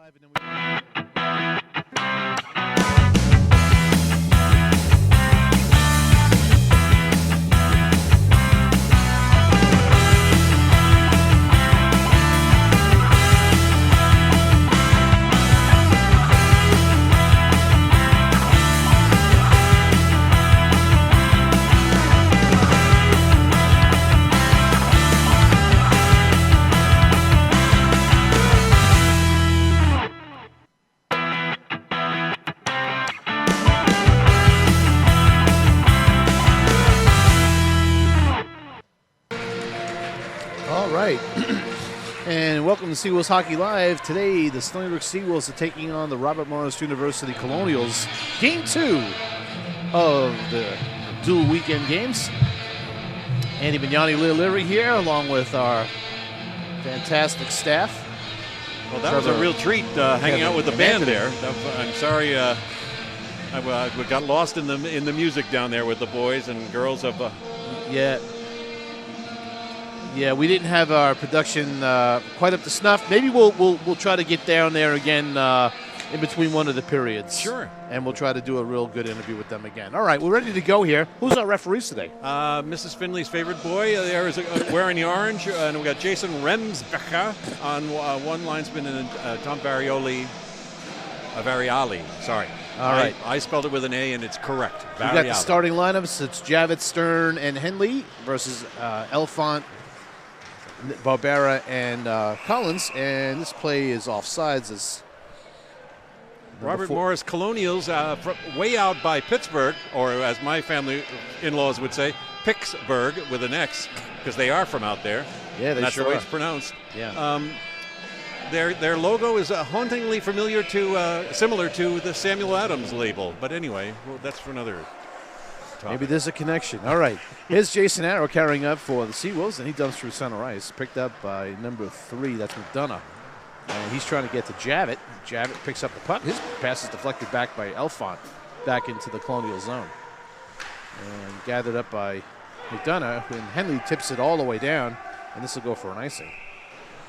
live, and then all right. And welcome to Seawolves Hockey Live. Today, the Stony Brook Seawolves are taking on the Robert Morris University Colonials. Game 2 of the dual weekend games. Andy Bignani, LEARY here, along with our fantastic staff. Well, that was a real treat hanging out with the band there. I'm sorry I got lost in the music down there with the boys and girls of. Yeah, we didn't have our production quite up to snuff. Maybe we'll try to get down there again in between one of the periods. Sure. And we'll try to do a real good interview with them again. All right, we're ready to go here. Who's our referees today? Mrs. Finley's favorite boy there is wearing the orange, and we got Jason Remsbecker on one linesman and Tom Variali. Sorry. All right. I spelled it with an A, and it's correct. We got the starting lineups. It's Javits, Stern, and Henley versus Elfont, Barbera, and Collins. And this play is offsides. As Robert Morris Colonials, way out by Pittsburgh, or as my family in-laws would say, Pittsburgh with an X, because they are from out there. Yeah, they that's sure the way are. it's pronounced. Yeah. Their logo is hauntingly similar to the Samuel Adams label. But anyway, well, that's for another topic. Maybe there's a connection. All right. Here's Jason Arrow carrying up for the Seawolves, and he dumps through center ice. Picked up by number 3. That's McDonough. And he's trying to get to Javit. Javit picks up the puck. His pass is deflected back by Elfont back into the Colonial zone. And gathered up by McDonough, and Henley tips it all the way down, and this will go for an icing.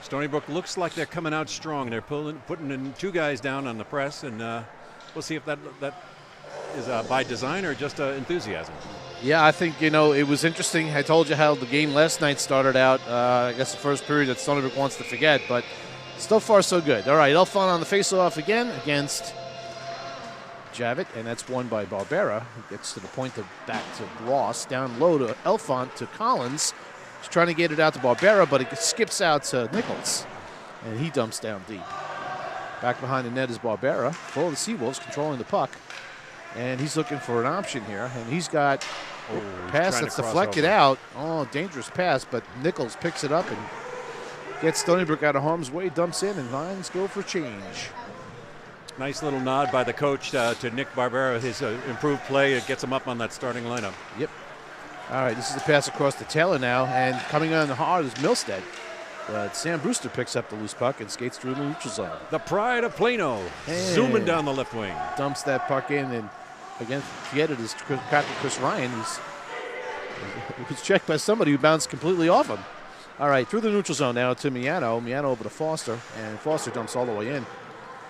Stony Brook looks like they're coming out strong. They're putting in 2 guys down on the press, and we'll see if that is by design or just enthusiasm. Yeah, I think, it was interesting. I told you how the game last night started out. I guess the first period that Stony Brook wants to forget, but so far so good. All right, Elfont on the faceoff again against Javit, and that's won by Barbera, who gets to the point back to Ross, down low to Elfont to Collins. He's trying to get it out to Barbera, but it skips out to Nichols, and he dumps down deep. Back behind the net is Barbera, full of the Seawolves, controlling the puck. And he's looking for an option here, and he's got a pass that's deflected out. Oh, dangerous pass, but Nichols picks it up and gets Stony Brook out of harm's way, dumps in, and lines go for change. Nice little nod by the coach to Nick Barbera, his improved play. It gets him up on that starting lineup. Yep. All right, this is the pass across to Taylor now, and coming on the hard is Milstead. But Sam Brewster picks up the loose puck and skates through the neutral zone. The pride of Plano, zooming down the left wing. Dumps that puck in, and again, forget it, is Captain Chris Ryan. He was checked by somebody who bounced completely off him. All right, through the neutral zone now to Miano. Miano over to Foster, and Foster dumps all the way in.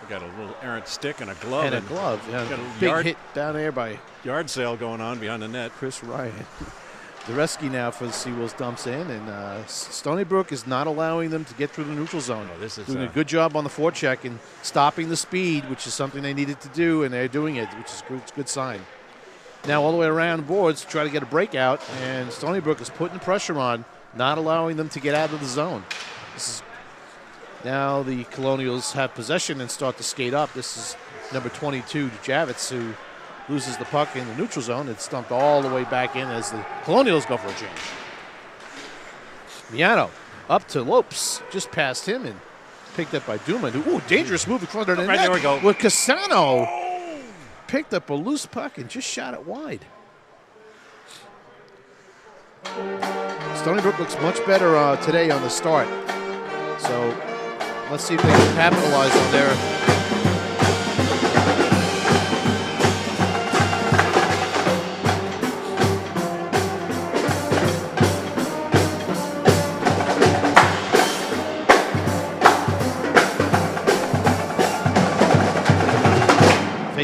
We got a little errant stick and a glove. And a glove. Yeah, got a big hit down there by yard sale going on behind the net. Chris Ryan. Zareski now for the Seawolves dumps in, and Stony Brook is not allowing them to get through the neutral zone. Oh, this is doing a good job on the forecheck and stopping the speed, which is something they needed to do, and they're doing it, which is good. It's a good sign. Now all the way around boards to try to get a breakout, and Stony Brook is putting pressure on, not allowing them to get out of the zone. Now the Colonials have possession and start to skate up. This is number 22, Javits, who loses the puck in the neutral zone. It's stumped all the way back in as the Colonials go for a change. Miano up to Lopes, just past him and picked up by Duman. Ooh, dangerous move in front of the net. There we go. With Cassano picked up a loose puck and just shot it wide. Stony Brook looks much better today on the start. So let's see if they can capitalize on their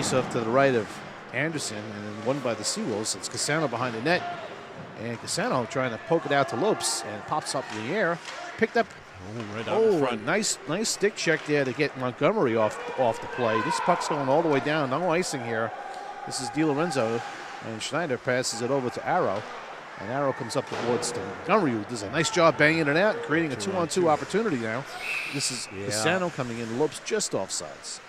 Face-off to the right of Anderson, and then won by the Seawolves. It's Cassano behind the net, and Cassano trying to poke it out to Lopes, and pops up in the air. Picked up. Right out in front. Nice stick check there to get Montgomery off the play. This puck's going all the way down. No icing here. This is DiLorenzo, and Schneider passes it over to Arrow. And Arrow comes up towards Montgomery, who does a nice job banging it out, creating a 2-on-2 opportunity now. This is Cassano coming in. Lopes just offsides.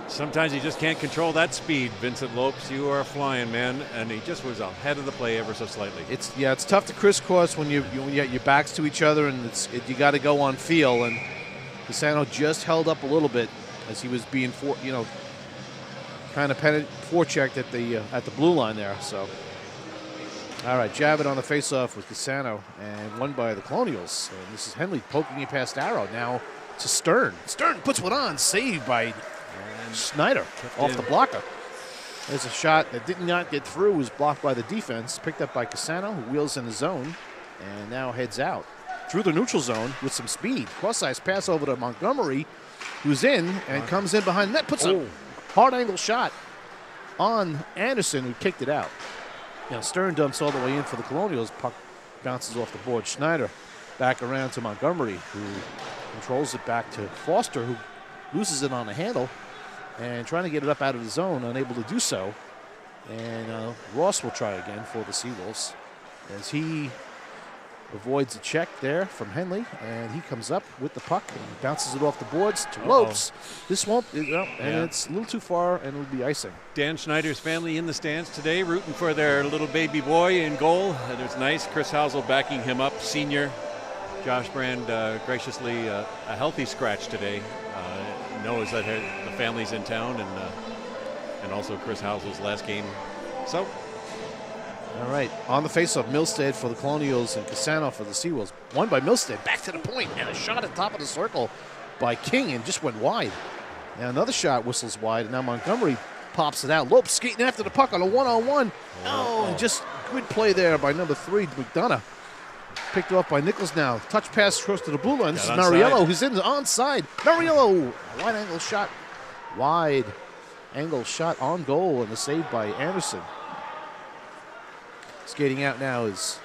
Sometimes you just can't control that speed, Vincent Lopes. You are flying, man, and he just was ahead of the play ever so slightly. It's tough to crisscross when you get your backs to each other, and you got to go on feel. And Cassano just held up a little bit as he was being kind of forechecked at the blue line there. So. All right, Javit on the faceoff with Cassano, and won by the Colonials. And this is Henley poking it past Arrow. Now to Stern. Stern puts one on, saved by Schneider off the blocker. There's a shot that did not get through, was blocked by the defense, picked up by Cassano, who wheels in the zone, and now heads out through the neutral zone with some speed. Cross-ice pass over to Montgomery, who's in and comes in behind the net, puts a hard angle shot on Anderson, who kicked it out. Now Stern dumps all the way in for the Colonials. Puck bounces off the board. Schneider back around to Montgomery, who controls it back to Foster, who loses it on the handle and trying to get it up out of the zone, unable to do so. And Ross will try again for the Seawolves as he avoids a check there from Henley, and he comes up with the puck and bounces it off the boards to Lopes. This won't, it's a little too far, and it'll be icing. Dan Schneider's family in the stands today, rooting for their little baby boy in goal. And it's nice. Chris Housel backing him up, senior. Josh Brand graciously a healthy scratch today. Knows that the family's in town, and also Chris Housel's last game. So. All right, on the faceoff, Milstead for the Colonials and Cassano for the Seawolves. Won by Milstead, back to the point, and a shot at the top of the circle by King, and just went wide. Now another shot whistles wide, and now Montgomery pops it out. Lopes skating after the puck on a one-on-one. And just good play there by number 3, McDonough. Picked off by Nichols now. Touch pass across to the blue line. This is Mariello, who's in the onside. Mariello, wide angle shot on goal, and the save by Anderson. Skating out now is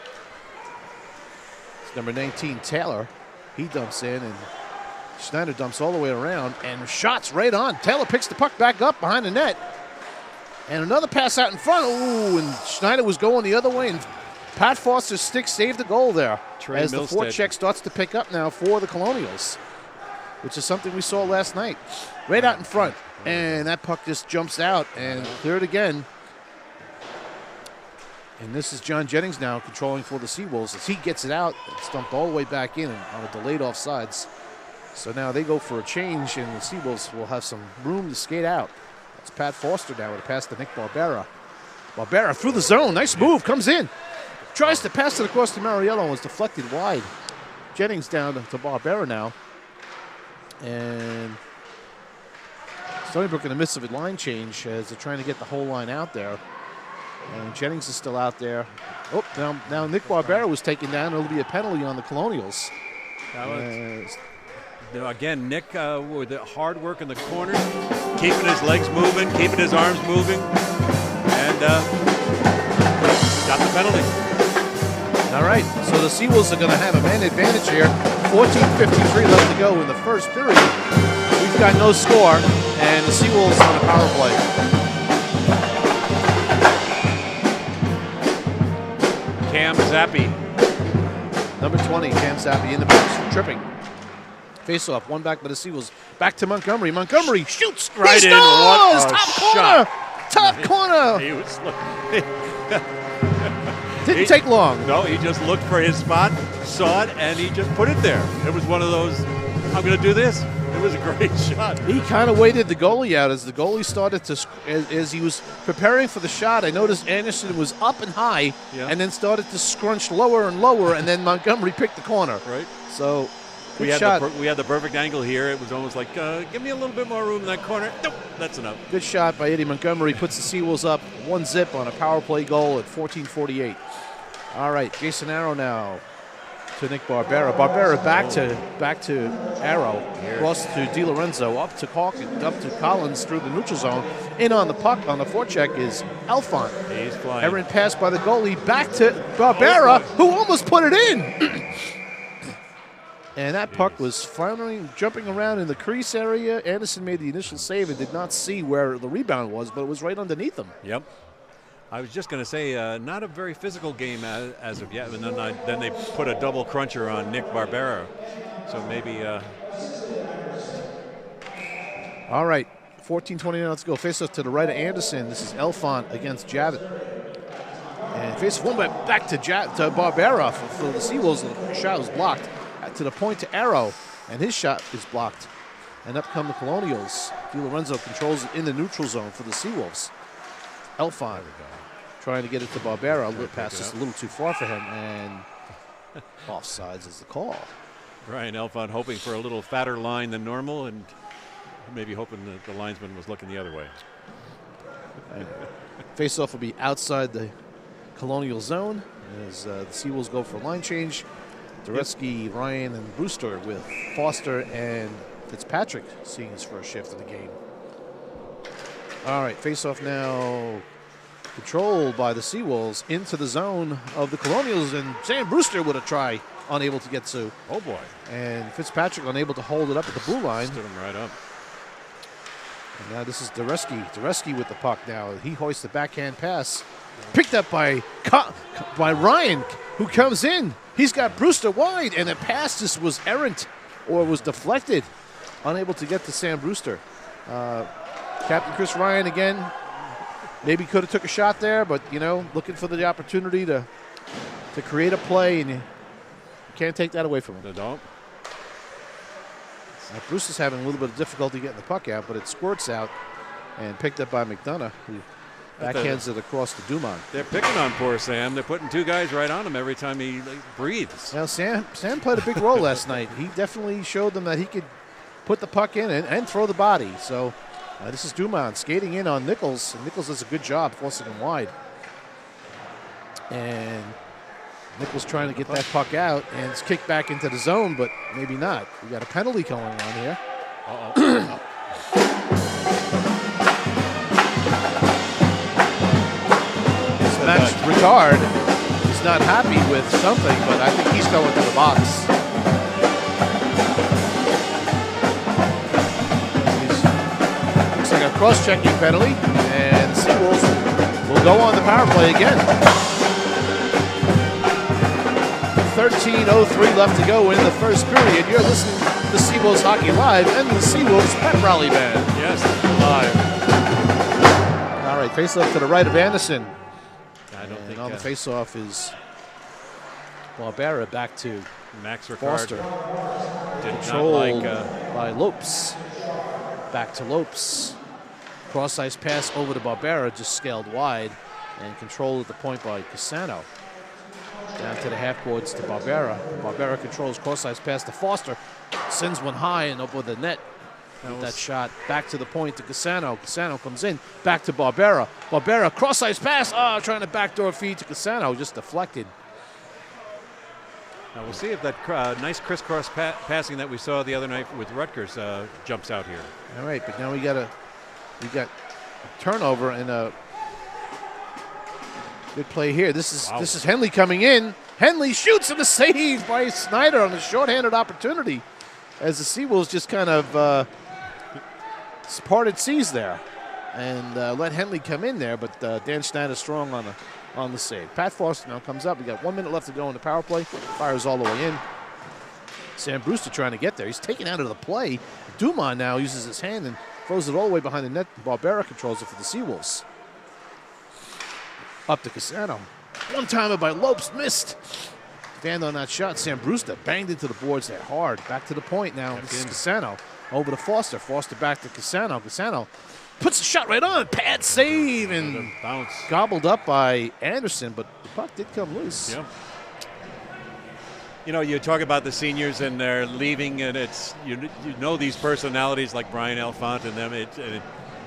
number 19, Taylor. He dumps in, and Schneider dumps all the way around, and shots right on. Taylor picks the puck back up behind the net. And another pass out in front. Ooh, and Schneider was going the other way, and Pat Foster's stick saved the goal there. As the forecheck starts to pick up now for the Colonials, which is something we saw last night. Right out in front, and that puck just jumps out and cleared again. And this is John Jennings now controlling for the Seawolves as he gets it out. It's dumped all the way back in on a delayed offsides. So now they go for a change, and the Seawolves will have some room to skate out. It's Pat Foster now with a pass to Nick Barbera. Barbera through the zone. Nice move. Comes in. Tries to pass it across to Mariello and was deflected wide. Jennings down to Barbera now. And Stony Brook in the midst of a line change as they're trying to get the whole line out there. And Jennings is still out there. Oh, now Nick Barbera was taken down. It'll be a penalty on the Colonials. Again, Nick with the hard work in the corners, keeping his legs moving, keeping his arms moving, and got the penalty. All right, so the Seawolves are going to have a man advantage here. 14:53 left to go in the first period. We've got no score, and the Seawolves on a power play. Cam Zappi. Number 20, Cam Zappi in the box, tripping. Face off, one back by the Seawolves. Back to Montgomery. Montgomery shoots right in. What a top corner! Top corner! He was Didn't take long. No, he just looked for his spot, saw it, and he just put it there. It was one of those, I'm going to do this. It was a great shot. He kind of waited the goalie out as the goalie started to, as he was preparing for the shot. I noticed Anderson was up and high, and then started to scrunch lower and lower, and then Montgomery picked the corner. Right. So, we had the perfect angle here. It was almost like, give me a little bit more room in that corner. Nope, that's enough. Good shot by Eddie Montgomery. Puts the Seawolves up 1-0 on a power play goal at 14:48. All right, Jason Arrow now to Nick Barbera. Barbera back to Arrow, across to DiLorenzo, up to Collins through the neutral zone. In on the puck on the forecheck is Alphon. He's flying. Errant pass by the goalie back to Barbera, who almost put it in. And that puck was floundering, jumping around in the crease area. Anderson made the initial save and did not see where the rebound was, but it was right underneath him. Yep. I was just going to say, not a very physical game as of yet, and then they put a double cruncher on Nick Barbera. So maybe. All right, 14:29 let's go. Face off to the right of Anderson. This is Alphon against Javit. And face one back to Barbera for the Seawolves. The shot was blocked to the point to Arrow, and his shot is blocked. And up come the Colonials. DiLorenzo controls it in the neutral zone for the Seawolves. Alphon trying to get it to Barbera. The pass is a little too far for him, and offsides is the call. Ryan Alphon hoping for a little fatter line than normal, and maybe hoping that the linesman was looking the other way. Face-off will be outside the Colonial zone as the Seawolves go for a line change. Dureski, Ryan, and Brewster with Foster and Fitzpatrick seeing his first shift of the game. All right, face-off now controlled by the Seawolves into the zone of the Colonials, and Sam Brewster with a try, unable to get to. Oh, boy. And Fitzpatrick unable to hold it up at the blue line. Stood him right up. And now this is Dureski. Dureski with the puck now. He hoists the backhand pass. Picked up by Ryan, who comes in. He's got Brewster wide, and the pass just was errant or was deflected. Unable to get to Sam Brewster. Captain Chris Ryan again. Maybe could have took a shot there, but, you know, looking for the opportunity to create a play, and you can't take that away from him. Don't. Brewster's having a little bit of difficulty getting the puck out, but it squirts out and picked up by McDonough, who backhands it across to Dumont. They're picking on poor Sam. They're putting two guys right on him every time he breathes. Now, Sam played a big role last night. He definitely showed them that he could put the puck in and throw the body. So this is Dumont skating in on Nichols, and Nichols does a good job forcing him wide. And Nichols trying to get that puck out, and it's kicked back into the zone, but maybe not. We got a penalty going on here. Uh-oh. Max Ricard is not happy with something, but I think he's going to the box. Looks like a cross-checking penalty, and Seawolves will go on the power play again. 13:03 left to go in the first period. You're listening to Seawolves Hockey Live and the Seawolves Pep Rally Band. Yes, live. All right, face-off to the right of Anderson. I don't think on the face-off is Barbera back to Max Ricard. Foster. Controlled by Lopes. Back to Lopes. Cross-ice pass over to Barbera, just scaled wide, and controlled at the point by Cassano. Down to the half boards to Barbera. Barbera controls cross-ice pass to Foster. Sends one high and over the net. That shot back to the point to Cassano. Cassano comes in, back to Barbera. Barbera, cross-ice pass. Trying to backdoor feed to Cassano, just deflected. Now we'll see if that nice crisscross passing that we saw the other night with Rutgers jumps out here. All right, but now we got turnover and a good play here. This is Henley coming in. Henley shoots and a save by Snyder on a shorthanded opportunity, as the Seawolves just kind of parted seas there and let Henley come in there, but Dan Schneider strong on the save. Pat Foster now comes up. We got 1 minute left to go in the power play. Fires all the way in. Sam Brewster trying to get there. He's taken out of the play. Dumont now uses his hand and throws it all the way behind the net. Barbera controls it for the Seawolves. Up to Cassano. One-timer by Lopes, missed. Stand on that shot. Sam Brewster banged into the boards there hard. Back to the point now. This is Cassano. Over to Foster. Foster back to Cassano. Cassano puts the shot right on. Pad save and bounce. Gobbled up by Anderson, but the puck did come loose. Yeah. You know, you talk about the seniors and they're leaving, and it's you know these personalities like Brian Alphon and them.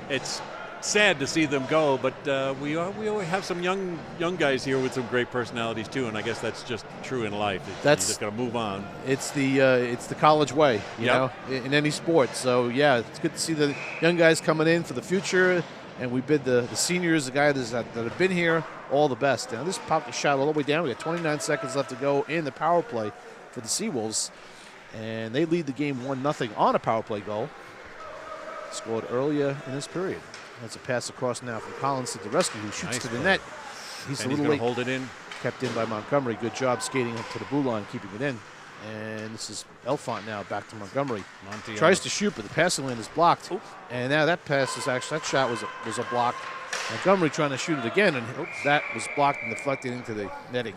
It's sad to see them go, but we always have some young guys here with some great personalities too, and I guess that's just true in life. You just got to move on. It's the college way, you know, in any sport. So yeah, it's good to see the young guys coming in for the future, and we bid the seniors, the guys that have been here, all the best. Now this popped a shot all the way down. We got 29 seconds left to go in the power play for the Seawolves, and they lead the game 1-0 on a power play goal, scored earlier in this period. That's a pass across now from Collins to the rescue, who shoots to the net. He's a little late. Hold it in. Kept in by Montgomery. Good job skating up to the blue line, keeping it in. And this is Elfont now back to Montgomery. Tries to shoot, but the passing lane is blocked. Oops. And now that pass is actually, that shot was a block. Montgomery trying to shoot it again, and that was blocked and deflected into the netting.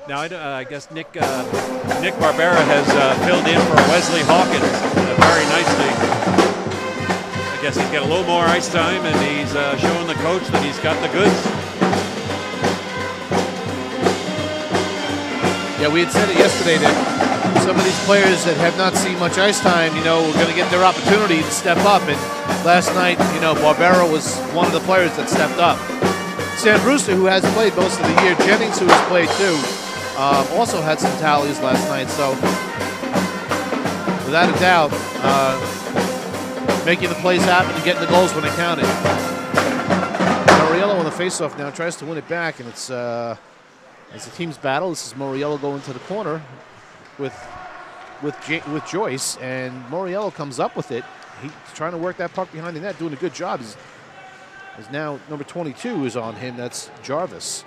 Now I guess Nick Barbera has filled in for Wesley Hawkins very nicely. I guess he's got a little more ice time, and he's showing the coach that he's got the goods. Yeah, we had said it yesterday that some of these players that have not seen much ice time, you know, we're going to get their opportunity to step up. And last night, you know, Barbera was one of the players that stepped up. Sam Brewster, who has played most of the year, Jennings, who has played too, also had some tallies last night. So, without a doubt, making the plays happen and getting the goals when they counted. Moriello on the faceoff now tries to win it back, and it's a team's battle. This is Moriello going to the corner with Joyce, and Moriello comes up with it. He's trying to work that puck behind the net, doing a good job. He's now number 22 is on him. That's Jarvis,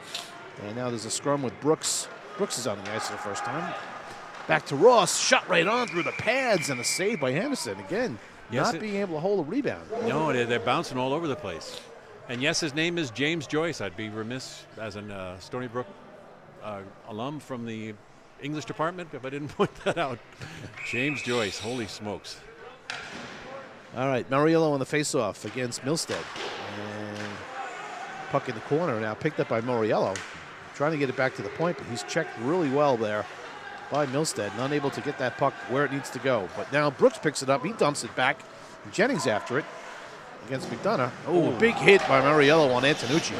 and now there's a scrum with Brooks. Brooks is on the ice for the first time. Back to Ross, shot right on through the pads, and a save by Henderson again. Not being able to hold a rebound. No, they're bouncing all over the place. And yes, his name is James Joyce. I'd be remiss as a Stony Brook alum from the English department if I didn't point that out. James Joyce, holy smokes. All right, Moriello on the faceoff against Milstead. And puck in the corner now, picked up by Moriello. Trying to get it back to the point, but he's checked really well there by Milstead, and unable to get that puck where it needs to go. But now Brooks picks it up. He dumps it back. Jennings after it against McDonough. Oh, big hit by Moriello on Antonucci.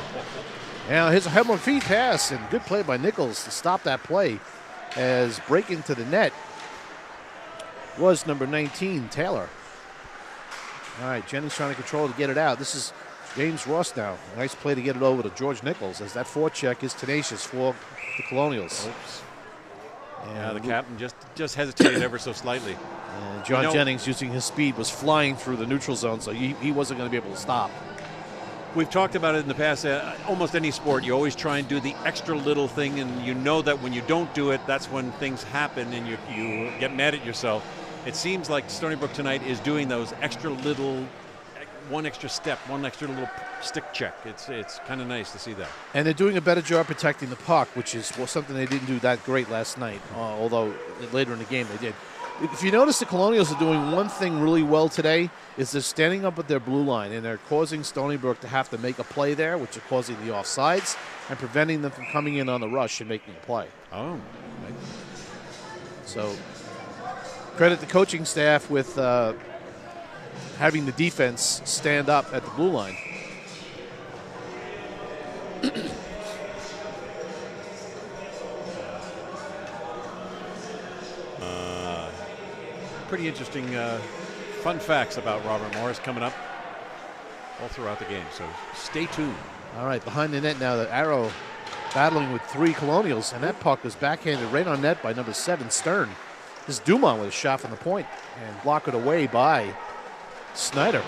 Now here's a Hemlock feed pass, and good play by Nichols to stop that play as break into the net was number 19, Taylor. All right, Jennings trying to control to get it out. This is James Ross now. Nice play to get it over to George Nichols as that forecheck is tenacious for the Colonials. Oops. Yeah, the captain just hesitated ever so slightly. And John Jennings, using his speed, was flying through the neutral zone, so he wasn't going to be able to stop. We've talked about it in the past. Almost any sport, you always try and do the extra little thing, and you know that when you don't do it, that's when things happen, and you get mad at yourself. It seems like Stony Brook tonight is doing those extra little, one extra step, one extra little stick check. It's kind of nice to see that. And they're doing a better job protecting the puck, which is something they didn't do that great last night, although later in the game they did. If you notice, the Colonials are doing one thing really well today, is they're standing up at their blue line, and they're causing Stony Brook to have to make a play there, which are causing the offsides and preventing them from coming in on the rush and making a play. Oh. So credit the coaching staff with having the defense stand up at the blue line. Pretty interesting fun facts about Robert Morris coming up all throughout the game, so stay tuned. All right, behind the net now, the Arrow battling with 3 Colonials, and that puck was backhanded right on net by number 7, Stern. This is Dumont with a shot from the point and block it away by Snyder.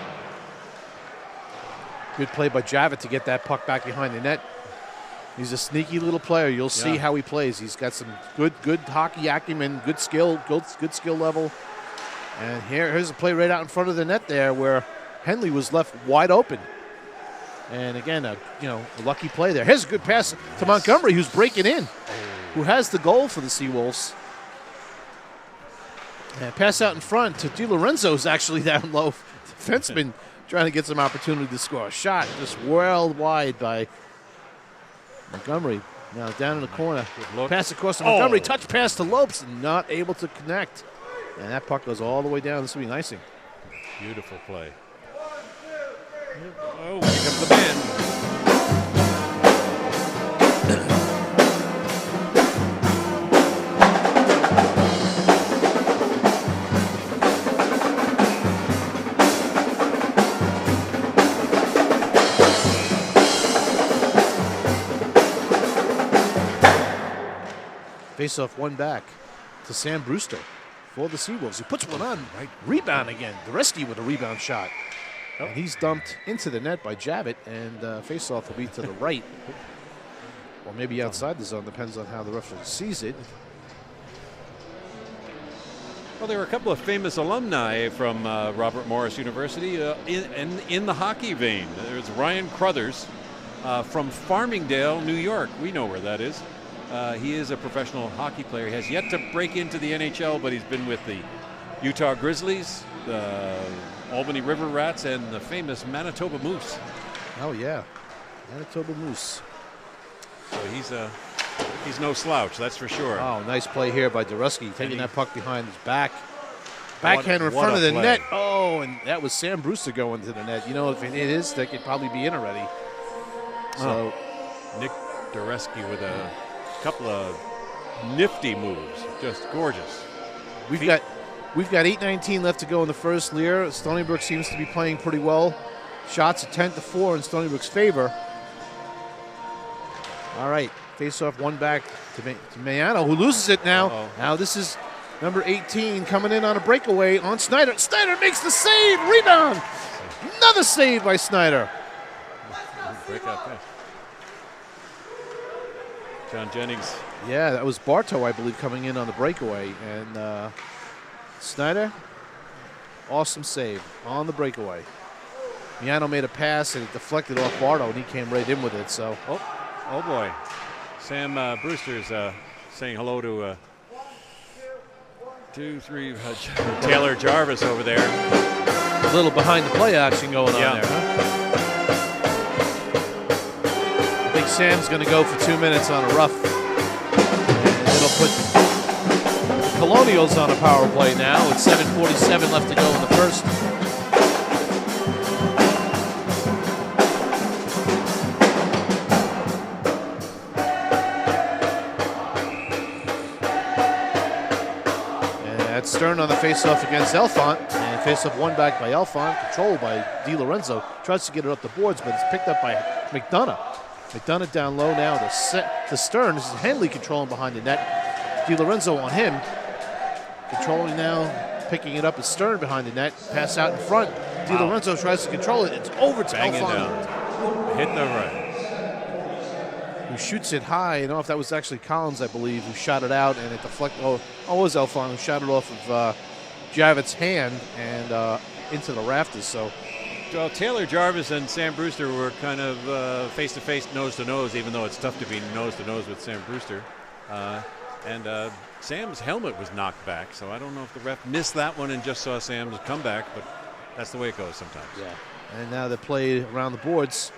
Good play by Javit to get that puck back behind the net. He's a sneaky little player. You'll see how he plays. He's got some good hockey acumen, good skill level. And here's a play right out in front of the net there where Henley was left wide open. And again, a lucky play there. Here's a good pass to Montgomery, who's breaking in, who has the goal for the Seawolves. And pass out in front to DiLorenzo's actually down low. Defenseman trying to get some opportunity to score. A shot just whirled wide by Montgomery. Now down in the corner. Pass across to Montgomery. Touch pass to Lopes. Not able to connect. And that puck goes all the way down. This will be icing. Beautiful play. Oh, here comes the band. Face-off one back to Sam Brewster for the Seawolves. He puts one on, right? Rebound again. Dureski with a rebound shot. And he's dumped into the net by Javit, and face-off will be to the right. Or maybe outside the zone, depends on how the referee sees it. Well, there were a couple of famous alumni from Robert Morris University in the hockey vein. There's Ryan Crothers from Farmingdale, New York. We know where that is. He is a professional hockey player. He has yet to break into the NHL, but he's been with the Utah Grizzlies, the Albany River Rats, and the famous Manitoba Moose. Oh, yeah. Manitoba Moose. So he's no slouch, that's for sure. Oh, nice play here by Dureski, taking that puck behind his back. Backhander in front of the net. Oh, and that was Sam Brewster going to the net. You know, if it is, they could probably be in already. So Nick Dureski with a couple of nifty moves, just gorgeous. We've got 8:19 left to go in the first. LEER. Stony Brook seems to be playing pretty well. Shots at 10-4 in Stony Brook's favor. All right, face-off one back to Mayano, who loses it now. Now this is number 18 coming in on a breakaway on Snyder. Snyder makes the save, rebound. Another save by Snyder. Breakout pass. John Jennings. Yeah, that was Bartow, I believe, coming in on the breakaway. And Snyder, awesome save on the breakaway. Miano made a pass, and it deflected off Bartow, and he came right in with it. So, oh boy. Sam Brewster's saying hello to 2, 3, Taylor Jarvis over there. A little behind the play action going on there, huh? I think Sam's going to go for 2 minutes on a rough. And it'll put the Colonials on a power play now with 7:47 left to go in the first. And that's Stern on the faceoff against Elfont. And faceoff one back by Elfont, controlled by DiLorenzo. Tries to get it up the boards, but it's picked up by McDonough. McDonough down low now to Stern. This is Henley controlling behind the net. DiLorenzo on him. Controlling now, picking it up as Stern behind the net. Pass out in front. DiLorenzo tries to control it. It's over to Elfont. Hit the right. Who shoots it high. I don't know if that was actually Collins, I believe, who shot it out, and it deflected. Oh, it was Elfont who shot it off of Javit's hand and into the rafters. So. Well, Taylor Jarvis and Sam Brewster were kind of face-to-face, nose-to-nose, even though it's tough to be nose-to-nose with Sam Brewster. And Sam's helmet was knocked back, so I don't know if the ref missed that one and just saw Sam's comeback, but that's the way it goes sometimes. Yeah. And now the play around the boards.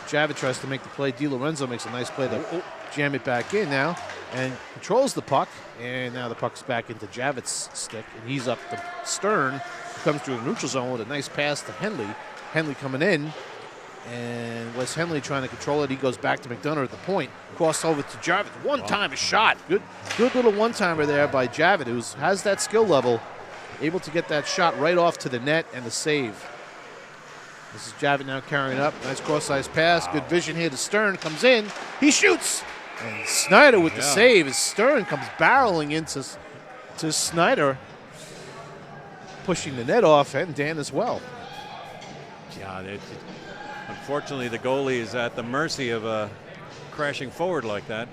Javit tries to make the play. DiLorenzo makes a nice play to jam it back in now and controls the puck. And now the puck's back into Javit's stick, and he's up to Stern, who comes through the neutral zone with a nice pass to Henley. Henley coming in, and Wes Henley trying to control it. He goes back to McDonough at the point. Cross over to Javit. One-time shot. Good little one-timer there by Javit, who has that skill level, able to get that shot right off to the net and the save. This is Javit now carrying up. Nice cross-ice pass. Good vision here to Stern. Comes in. He shoots. And Snyder with the save as Stern comes barreling into Snyder, pushing the net off, and Dan as well. Yeah, unfortunately, the goalie is at the mercy of crashing forward like that.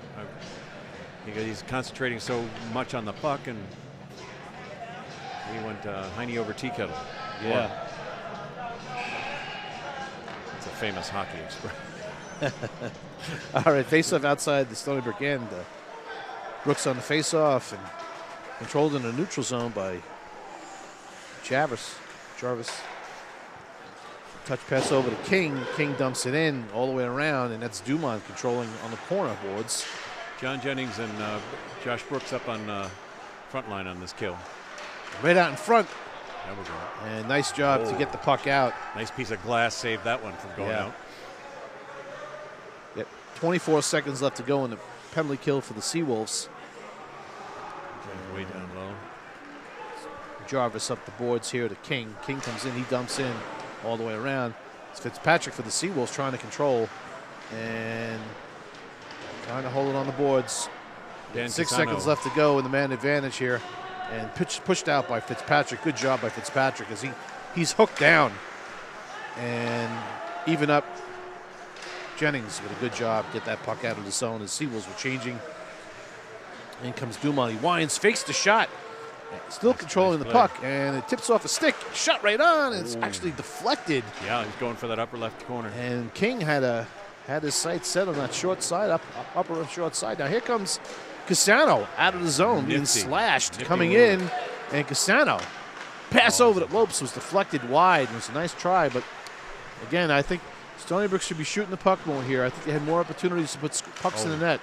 He's concentrating so much on the puck, and he went Heine over tea kettle. Yeah. It's a famous hockey expression. All right, face-off outside the Stony Brook end. Brooks on the face-off and controlled in the neutral zone by Jarvis. Touch pass over to King. King dumps it in all the way around, and that's Dumont controlling on the corner boards. John Jennings and Josh Brooks up on front line on this kill. Right out in front. That was right. And nice job to get the puck out. Nice piece of glass saved that one from going out. Yep. 24 seconds left to go in the penalty kill for the Seawolves. Way down low. Jarvis up the boards here to King. King comes in, he dumps in all the way around. It's Fitzpatrick for the Seawolves trying to control and trying to hold it on the boards. 6 seconds left to go in the man advantage here. And pushed out by Fitzpatrick. Good job by Fitzpatrick as he's hooked down. And even up Jennings with a good job. Get that puck out of the zone as Seawolves were changing. In comes Dumont. He winds, fakes the shot. Still controlling the puck, and it tips off a stick. Shot right on, and it's actually deflected. Yeah, he's going for that upper left corner. And King had his sights set on that short side, upper short side. Now here comes Cassano out of the zone, being slashed, coming in, and Cassano pass over that Lopes was deflected wide. It was a nice try, but again, I think Stony Brook should be shooting the puck more here. I think they had more opportunities to put pucks in the net.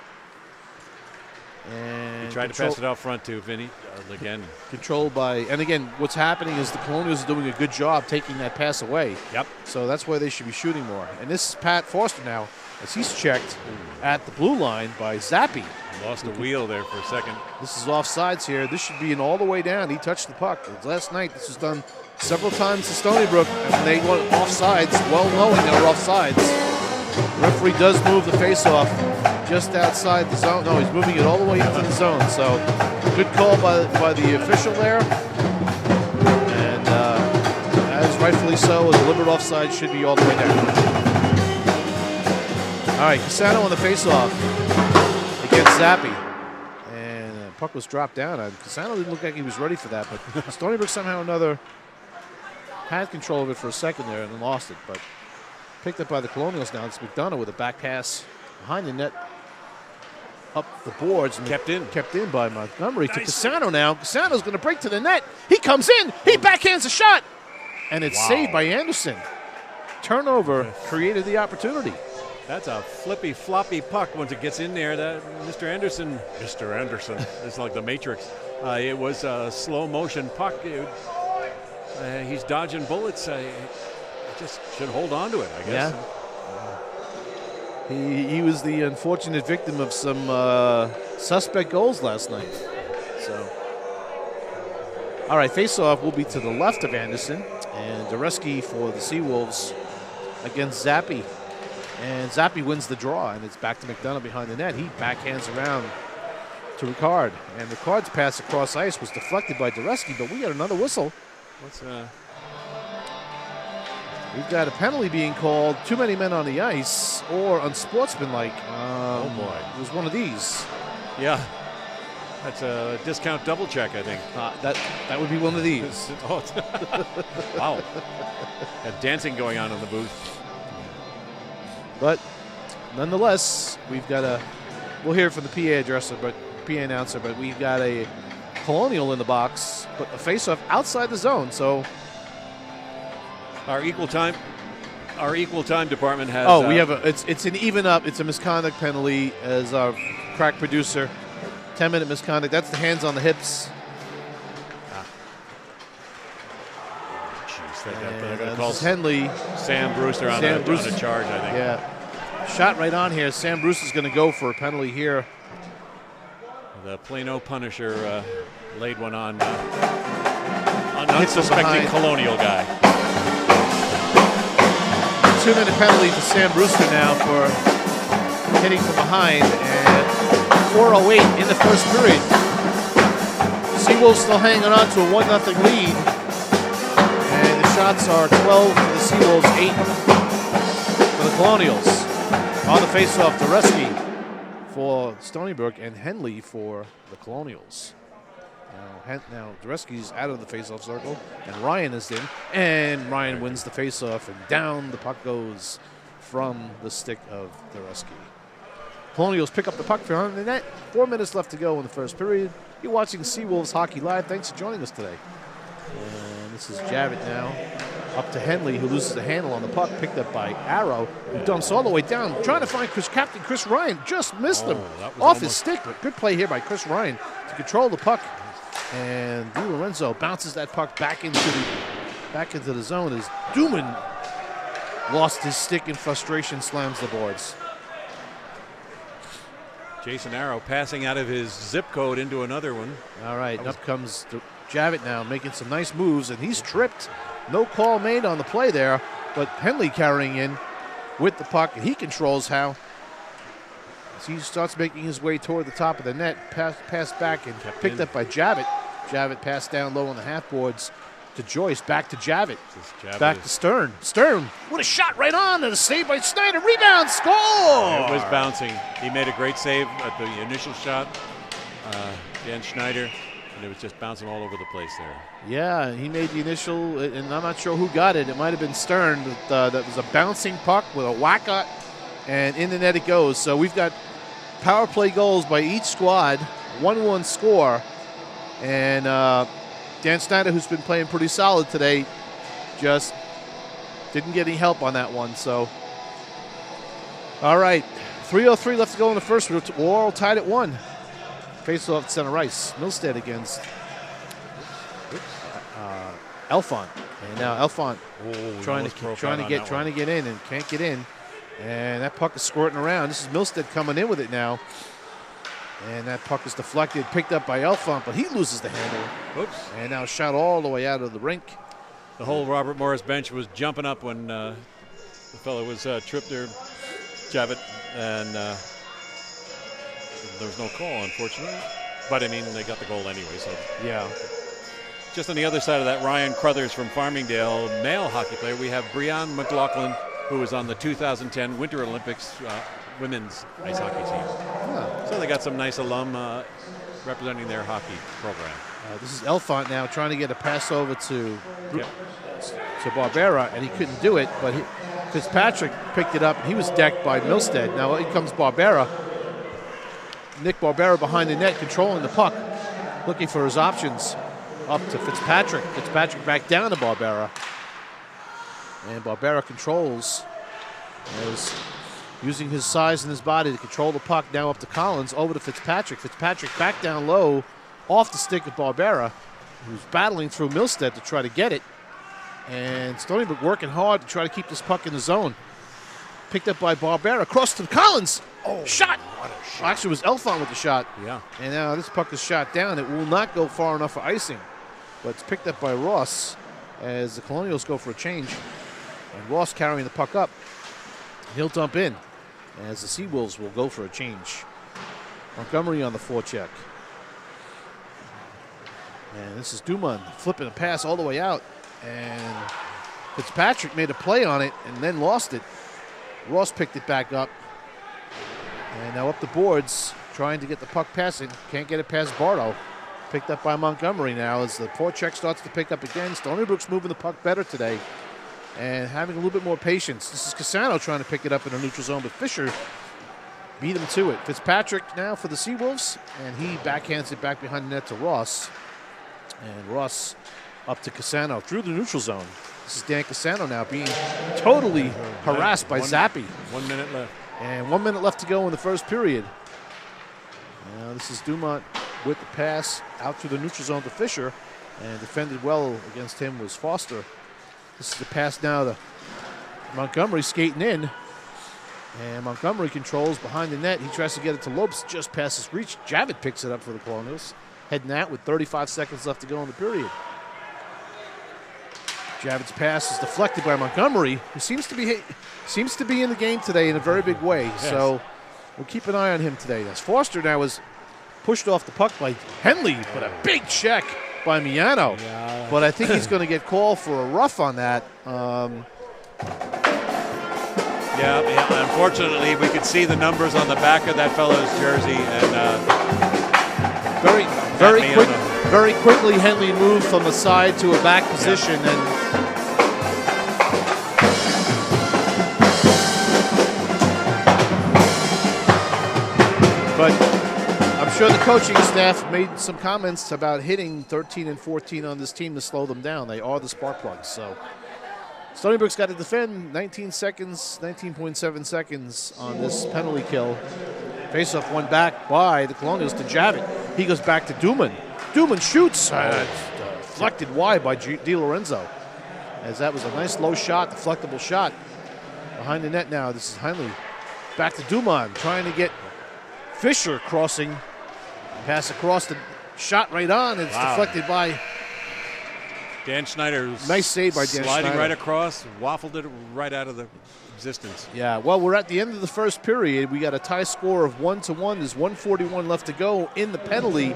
And he tried to pass it out front too, Vinny. Again, controlled by, and again, what's happening is the Colonials are doing a good job taking that pass away. Yep. So that's why they should be shooting more. And this is Pat Foster now, as he's checked at the blue line by Zappi. Lost a wheel there for a second. This is offsides here. This should be in all the way down. He touched the puck. Last night, this was done several times to Stony Brook, and they went offsides, well knowing they were offsides. The referee does move the face-off just outside the zone. No, he's moving it all the way into the zone. So good call by the official there. And as rightfully so, a deliberate offside should be all the way down. All right, Cassano on the face-off against Zappi. And the puck was dropped down. Cassano didn't look like he was ready for that, but Stony Brook somehow or another had control of it for a second there and then lost it. But picked up by the Colonials now. It's McDonough with a back pass behind the net, up the boards. And kept in by Montgomery. Nice. To Cassano now. Cassano's going to break to the net. He comes in. He backhands a shot. And it's saved by Anderson. Turnover created the opportunity. That's a flippy, floppy puck once it gets in there. That Mr. Anderson, it's like the Matrix. It was a slow motion puck. He's dodging bullets. Just should hold on to it, I guess. Yeah. He was the unfortunate victim of some suspect goals last night. So, all right, face-off will be to the left of Anderson, and Dureski for the Seawolves against Zappi. And Zappi wins the draw, and it's back to McDonough behind the net. He backhands around to Ricard, and Ricard's pass across ice was deflected by Dureski, but we got another whistle. We've got a penalty being called, too many men on the ice, or unsportsmanlike. Oh, boy. It was one of these. Yeah. That's a discount double check, I think. That would be one of these. Wow. Got dancing going on in the booth. But nonetheless, we've got we'll hear from the PA announcer, but we've got a Colonial in the box, but a face-off outside the zone, so. Our equal time department has. We have it's an even up. It's a misconduct penalty as our crack producer. 10-minute misconduct. That's the hands on the hips. They're going to call Henley. Sam Brewster on a charge, I think. Yeah, shot right on here. Sam Brewster's going to go for a penalty here. The Plano Punisher laid one on an unsuspecting Colonial guy. 2-minute penalty for Sam Brewster now for hitting from behind, and 4:08 in the first period. Seawolves still hanging on to a 1-0 lead, and the shots are 12 for the Seawolves, 8 for the Colonials. On the faceoff, Dureski for Stony Brook and Henley for the Colonials. Now Dureski's out of the faceoff circle, and Ryan is in, and Ryan wins the faceoff, and down the puck goes from the stick of Dureski. Colonials pick up the puck behind the net. 4 minutes left to go in the first period. You're watching Seawolves Hockey Live. Thanks for joining us today. And this is Javit now up to Henley, who loses the handle on the puck, picked up by Arrow, who dumps all the way down, trying to find Captain Chris Ryan. Just missed him off his stick, but good play here by Chris Ryan to control the puck. And Di Lorenzo bounces that puck back into the zone as Duman lost his stick in frustration, slams the boards. Jason Arrow passing out of his zip code into another one. All right, and up comes Javit now, making some nice moves, and he's tripped. No call made on the play there, but Henley carrying in with the puck, and he controls how. As he starts making his way toward the top of the net, pass back and picked up by Javit. Javit passed down low on the half boards to Joyce, back to Javit, back to Stern. Stern with a shot right on and a save by Snyder. Rebound, score! It was bouncing. He made a great save at the initial shot, Dan Schneider, and it was just bouncing all over the place there. Yeah, he made the initial, and I'm not sure who got it. It might have been Stern. That was a bouncing puck with a whack-out, and in the net it goes. So we've got power play goals by each squad, 1-1 score, and Dan Snyder, who's been playing pretty solid today, just didn't get any help on that one. So, all right, 3:03 left to go in the first. We're all tied at 1. Face off center ice. Milstead against Elfont, and now Elfont trying to get in and can't get in, and that puck is squirting around. This is Milstead coming in with it now. And that puck is deflected, picked up by Elfont, but he loses the handle. Oops. And now shot all the way out of the rink. The whole Robert Morris bench was jumping up when the fellow was tripped there, Javit, and there was no call, unfortunately. But, I mean, they got the goal anyway, so. Yeah. Just on the other side of that, Ryan Crothers from Farmingdale, male hockey player. We have Breon McLaughlin, who was on the 2010 Winter Olympics women's ice hockey team. Huh. So they got some nice alum representing their hockey program. This is Elfont now trying to get a pass over to Barbera, and he couldn't do it, but Fitzpatrick picked it up, and he was decked by Milstead. Now in comes Barbera. Nick Barbera behind the net, controlling the puck, looking for his options. Up to Fitzpatrick. Fitzpatrick back down to Barbera. And Barbera controls, as using his size and his body to control the puck. Now up to Collins, over to Fitzpatrick. Fitzpatrick back down low, off the stick of Barbera, who's battling through Milstead to try to get it. And Stony Brook working hard to try to keep this puck in the zone. Picked up by Barbera, across to Collins. Oh, shot! What a shot. Actually, it was Elfont with the shot. Yeah. And now this puck is shot down. It will not go far enough for icing, but it's picked up by Ross as the Colonials go for a change. And Ross carrying the puck up. He'll dump in as the Seawolves will go for a change. Montgomery on the forecheck. And this is Dumont flipping a pass all the way out. And Fitzpatrick made a play on it and then lost it. Ross picked it back up. And now up the boards, trying to get the puck passing. Can't get it past Bardo. Picked up by Montgomery now as the forecheck starts to pick up again. Stony Brook's moving the puck better today and having a little bit more patience. This is Casano trying to pick it up in a neutral zone, but Fisher beat him to it. Fitzpatrick now for the Seawolves, and he backhands it back behind the net to Ross. And Ross up to Casano through the neutral zone. This is Dan Casano now being totally harassed by Zappi. 1 minute left. And 1 minute left to go in the first period. Now this is Dumont with the pass out through the neutral zone to Fisher, and defended well against him was Foster. This is the pass now to Montgomery skating in, and Montgomery controls behind the net. He tries to get it to Lopes, just past his reach. Javit picks it up for the Colonials, heading out with 35 seconds left to go in the period. Javit's pass is deflected by Montgomery, who seems to be in the game today in a very big way. Yes. So we'll keep an eye on him today. As Foster now was pushed off the puck by Henley, but a big check by Miano. Yeah. But I think he's going to get called for a rough on that. Yeah, unfortunately, we could see the numbers on the back of that fellow's jersey, and very quickly, Henley moved from a side to a back position, but I'm sure the coaching staff made some comments about hitting 13 and 14 on this team to slow them down. They are the spark plugs. So Stony Brook's got to defend 19.7 seconds on this penalty kill. Faceoff won back by the Colonials to Javit. He goes back to Duman. Duman shoots. Deflected wide by Di Lorenzo. As that was a nice low shot, deflectable shot. Behind the net now, this is Heinle. Back to Duman, trying to get Fisher crossing. Pass across, the shot right on. It's deflected by Dan Schneider. Nice save by Dan Sliding Schneider. right across, waffled it right out of the existence. Yeah, well, we're at the end of the first period. We got a tie score of 1-1. There's 1:41 left to go in the penalty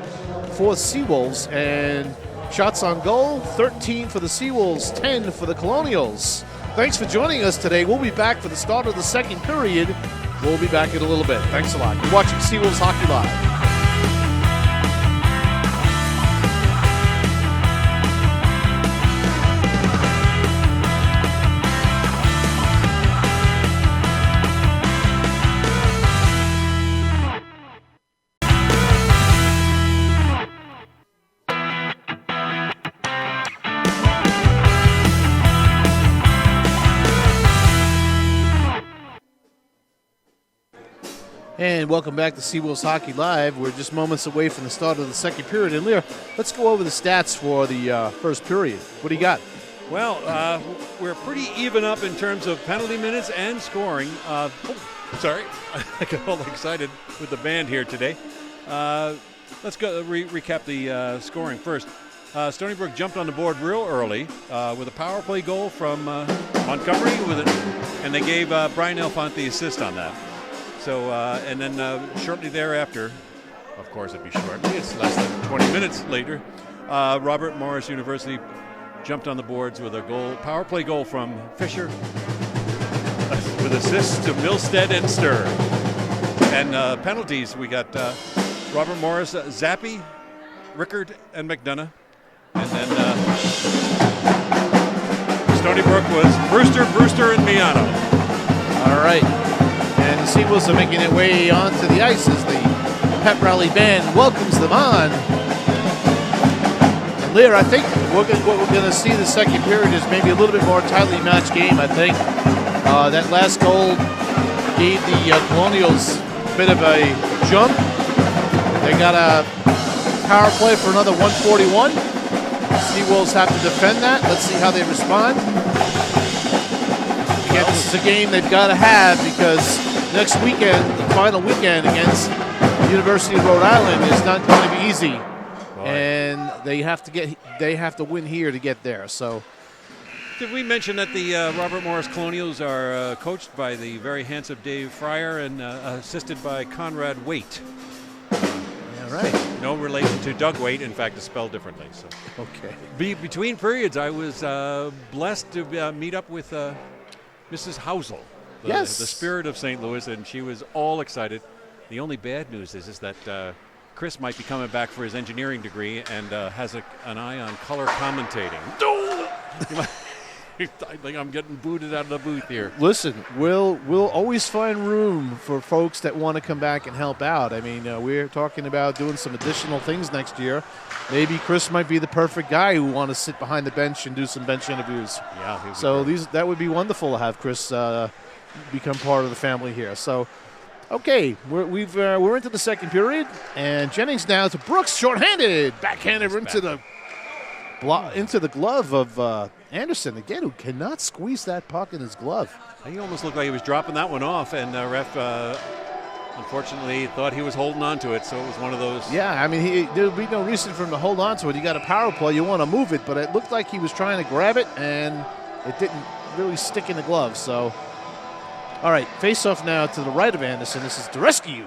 for the Seawolves. And shots on goal, 13 for the Seawolves, 10 for the Colonials. Thanks for joining us today. We'll be back for the start of the second period. We'll be back in a little bit. Thanks a lot. You're watching Seawolves Hockey Live. And welcome back to Seawolves Hockey Live. We're just moments away from the start of the second period. And Lear, let's go over the stats for the first period. What do you got? Well, we're pretty even up in terms of penalty minutes and scoring. Sorry, I got all excited with the band here today. Let's go recap the scoring first. Stony Brook jumped on the board real early with a power play goal from Montgomery, and they gave Brian Elfont the assist on that. So, and then shortly thereafter, of course it'd be shortly, it's less than 20 minutes later, Robert Morris University jumped on the boards with a power play goal from Fisher with assists to Milstead and Stern. And penalties, we got Robert Morris, Zappi, Rickard, and McDonough. And then Stony Brook was Brewster, and Miano. All right. And the Seawolves are making their way onto the ice as the pep rally band welcomes them on. And Lear, I think what we're going to see the second period is maybe a little bit more tightly matched game, I think. That last goal gave the Colonials a bit of a jump. They got a power play for another 141. Seawolves have to defend that. Let's see how they respond. Again, this is a game they've got to have because next weekend, the final weekend against the University of Rhode Island is not going to be easy, and they have to win here to get there. So, did we mention that the Robert Morris Colonials are coached by the very handsome Dave Fryer and assisted by Conrad Waite? Yeah, right. No relation to Doug Waite. In fact, it's spelled differently. So, okay. Between periods, I was blessed to meet up with Mrs. Housel. The spirit of St. Louis, and she was all excited. The only bad news is that Chris might be coming back for his engineering degree and has an eye on color commentating. I think I'm getting booted out of the booth here. Listen, we'll always find room for folks that want to come back and help out. I mean, we're talking about doing some additional things next year. Maybe Chris might be the perfect guy who want to sit behind the bench and do some bench interviews. Yeah. So that would be wonderful to have Chris become part of the family here. So, okay, we're into the second period, and Jennings now to Brooks, shorthanded, backhanded into the glove of Anderson again, who cannot squeeze that puck in his glove. He almost looked like he was dropping that one off, and the ref unfortunately thought he was holding on to it, so it was one of those. Yeah, I mean, there would be no reason for him to hold on to it. You got a power play, you want to move it, but it looked like he was trying to grab it, and it didn't really stick in the glove. So, all right, face-off now to the right of Anderson. This is Dureski,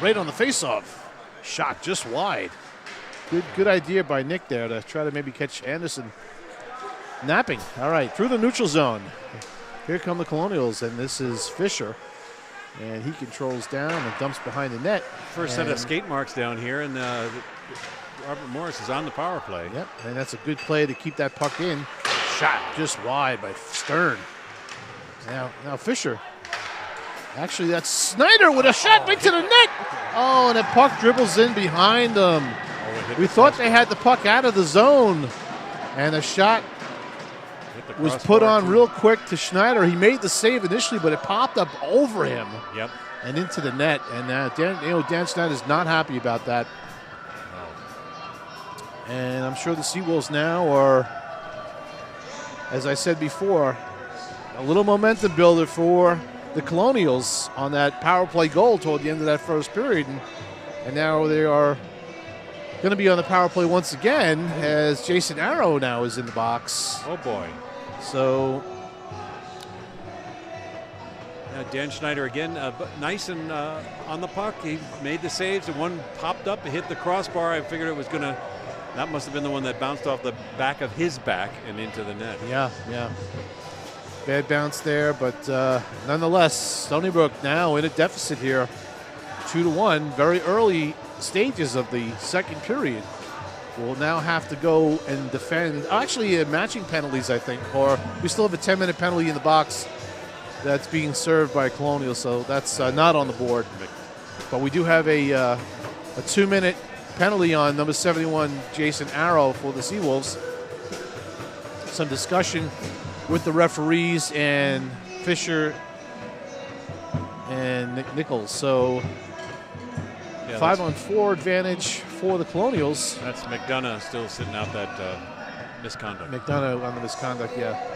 right on the face-off. Shot just wide. Good idea by Nick there to try to maybe catch Anderson napping. All right, through the neutral zone. Here come the Colonials, and this is Fisher. And he controls down and dumps behind the net. First set of skate marks down here, and Robert Morris is on the power play. Yep, and that's a good play to keep that puck in. Shot just wide by Stern. Now Fisher. Actually, that's Snyder with a shot right to the net. Oh, and the puck dribbles in behind them. We thought they had the puck out of the zone, and the shot was put on real quick to Schneider. He made the save initially, but it popped up over him. Yep. And into the net. And Dan Schneider's not happy about that. And I'm sure the Seawolves now are, as I said before, a little momentum builder for the Colonials on that power play goal toward the end of that first period. And now they are going to be on the power play once again as Jason Arrow now is in the box. Oh, boy. So Dan Schneider again, nice and on the puck. He made the saves. The one popped up, it hit the crossbar. I figured it was going to, that must have been the one that bounced off the back of his back and into the net. Yeah. Bad bounce there, but nonetheless, Stony Brook now in a deficit here, 2-1. Very early stages of the second period. Will now have to go and defend. Actually, matching penalties, I think, or we still have a 10-minute penalty in the box that's being served by Colonial, so that's not on the board. But we do have a 2-minute penalty on number 71, Jason Arrow, for the Seawolves. Some discussion with the referees and Fisher and Nichols. So 5-on-4 advantage for the Colonials. That's McDonough still sitting out that misconduct. McDonough on the misconduct, yeah.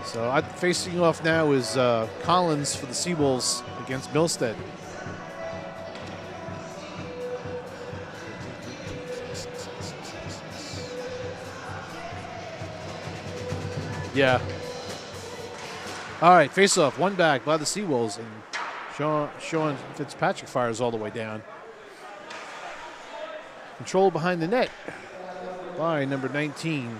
So facing off now is Collins for the Seawolves against Milstead. Yeah. All right, face-off, one back by the Seawolves, and Sean Fitzpatrick fires all the way down. Control behind the net by number 19.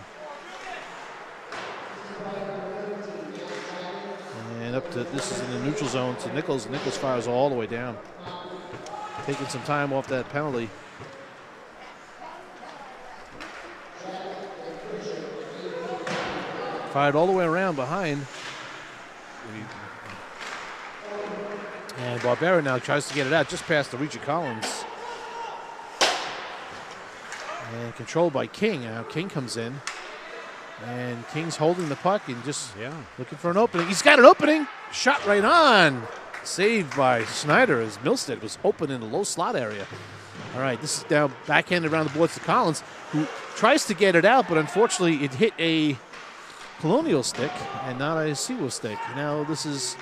And up to, this is in the neutral zone to Nichols, and Nichols fires all the way down. Taking some time off that penalty. Fired all the way around behind. And Barbera now tries to get it out just past the reach of Collins. And controlled by King. Now King comes in. And King's holding the puck and just looking for an opening. He's got an opening. Shot right on. Saved by Schneider as Milstead was open in the low slot area. All right, this is now backhanded around the boards to Collins, who tries to get it out, but unfortunately it hit a Colonial stick and not a Seawolf stick. Now this is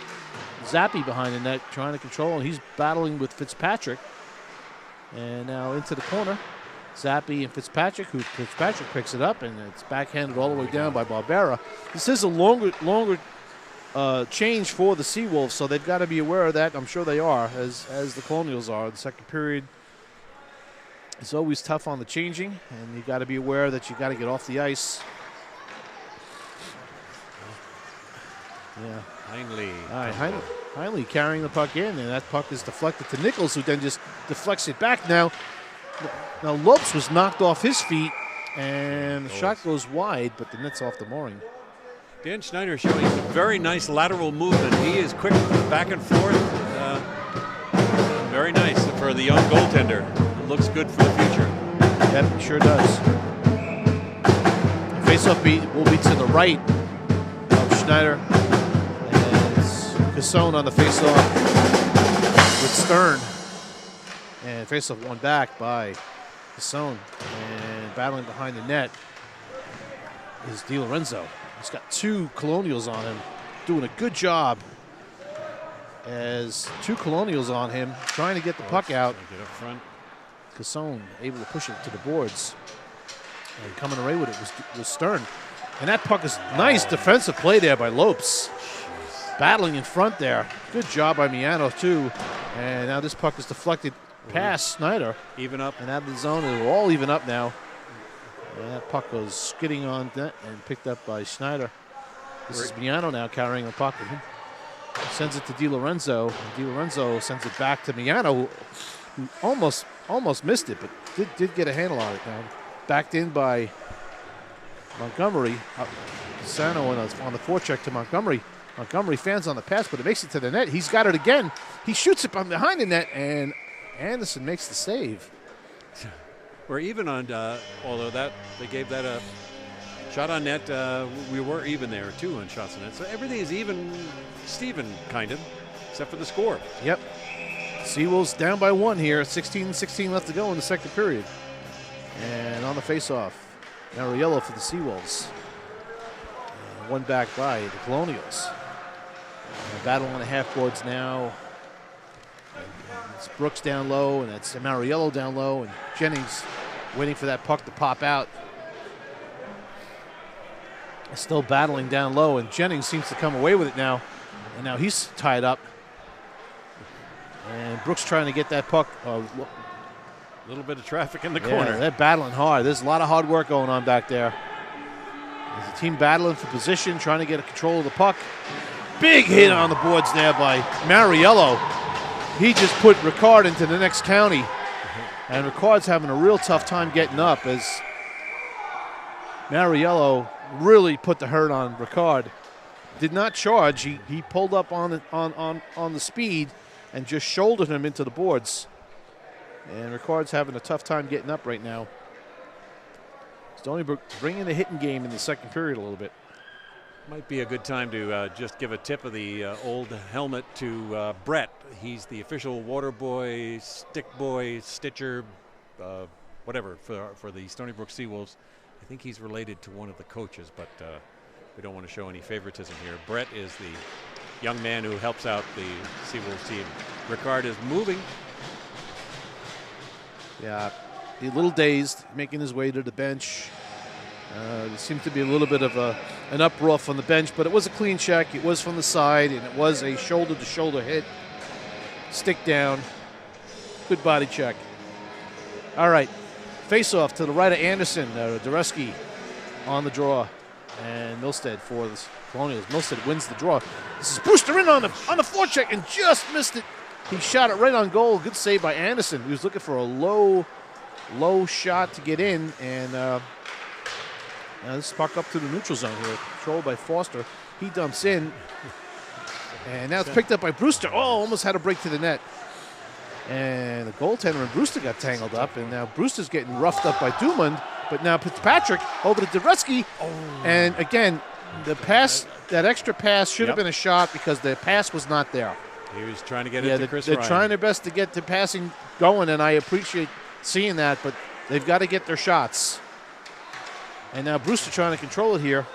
Zappi behind the net trying to control, and he's battling with Fitzpatrick. And now into the corner. Zappi and Fitzpatrick, who Fitzpatrick picks it up, and it's backhanded all the way down by Barbera. This is a longer change for the Seawolves, so they've got to be aware of that. I'm sure they are, as the Colonials are. The second period is always tough on the changing, and you've got to be aware that you've got to get off the ice. Yeah. Heinle. All right, Heinle carrying the puck in, and that puck is deflected to Nichols, who then just deflects it back. Now Lopes was knocked off his feet, and the shot goes wide, but the net's off the mooring. Dan Schneider showing some very nice lateral movement. He is quick back and forth. Very nice for the young goaltender. It looks good for the future. Yep, it sure does. Face-off will be to the right of Schneider. And it's Cassone on the face-off with Stern. And face-off one back by Cassone. And battling behind the net is Di Lorenzo. He's got two Colonials on him, doing a good job as two Colonials on him, trying to get the puck out. Get up front. Cassone able to push it to the boards. And coming away with it was Stern. And that puck is nice defensive play there by Lopes. Battling in front there. Good job by Miano, too. And now this puck is deflected past Schneider. Even up. And out of the zone, and we're all even up now. And that puck goes skidding on net and picked up by Schneider. This is Miano now carrying the puck. He sends it to Di Lorenzo. And Di Lorenzo sends it back to Miano, who almost missed it, but did get a handle on it now. Backed in by Montgomery. Sano on the forecheck to Montgomery. Montgomery fans on the pass, but it makes it to the net. He's got it again. He shoots it from behind the net, and Anderson makes the save. We're even on, although they gave that a shot on net. We were even there, too, on shots on net. So everything is Steven, kind of, except for the score. Yep. Seawolves down by one here. 16-16 left to go in the second period. And on the face-off, Mariello for the Seawolves. And one back by the Colonials. Battle on the half boards now. It's Brooks down low, and that's Mariello down low, and Jennings waiting for that puck to pop out. Still battling down low, and Jennings seems to come away with it now. And now he's tied up. And Brooks trying to get that puck. A little bit of traffic in the corner. They're battling hard. There's a lot of hard work going on back there. There's a team battling for position, trying to get a control of the puck. Big hit on the boards there by Mariello. He just put Ricard into the next county. And Ricard's having a real tough time getting up as Mariello really put the hurt on Ricard. Did not charge. He pulled up on the speed and just shouldered him into the boards. And Ricard's having a tough time getting up right now. Stony Brook bringing the hitting game in the second period a little bit. Might be a good time to just give a tip of the old helmet to Brett. He's the official water boy, stick boy, stitcher, whatever for the Stony Brook Seawolves. I think he's related to one of the coaches, but we don't want to show any favoritism here. Brett is the young man who helps out the Seawolves team. Ricard is moving. Yeah, a little dazed, making his way to the bench. There seemed to be a little bit of an uproar from the bench, but it was a clean check. It was from the side, and it was a shoulder-to-shoulder hit. Stick down. Good body check. All right. Face-off to the right of Anderson. Dureski on the draw. And Milstead for the Colonials. Milstead wins the draw. This is Brewster in on the forecheck and just missed it. He shot it right on goal. Good save by Anderson. He was looking for a low shot to get in, and now this puck up to the neutral zone here, controlled by Foster. He dumps in, and now it's picked up by Brewster. Oh, almost had a break to the net. And the goaltender and Brewster got tangled up, and now Brewster's getting roughed up by Dumond, but now Fitzpatrick over to Dureski. And again, the pass, that extra pass should have been a shot because the pass was not there. He was trying to get it to Chris They're Ryan. trying their best to get the passing going, and I appreciate seeing that, but they've got to get their shots. And now Brewster trying to control it here.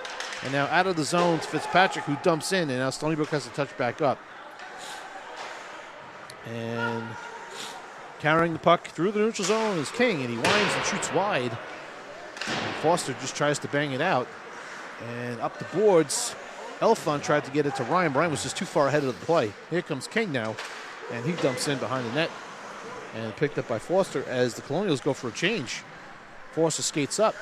And now out of the zone, Fitzpatrick, who dumps in, and now Stony Brook has to touch back up. And carrying the puck through the neutral zone is King, and he winds and shoots wide. And Foster just tries to bang it out. And up the boards, Elfon tried to get it to Ryan. Ryan was just too far ahead of the play. Here comes King now, and he dumps in behind the net. And picked up by Foster as the Colonials go for a change. Foster skates up,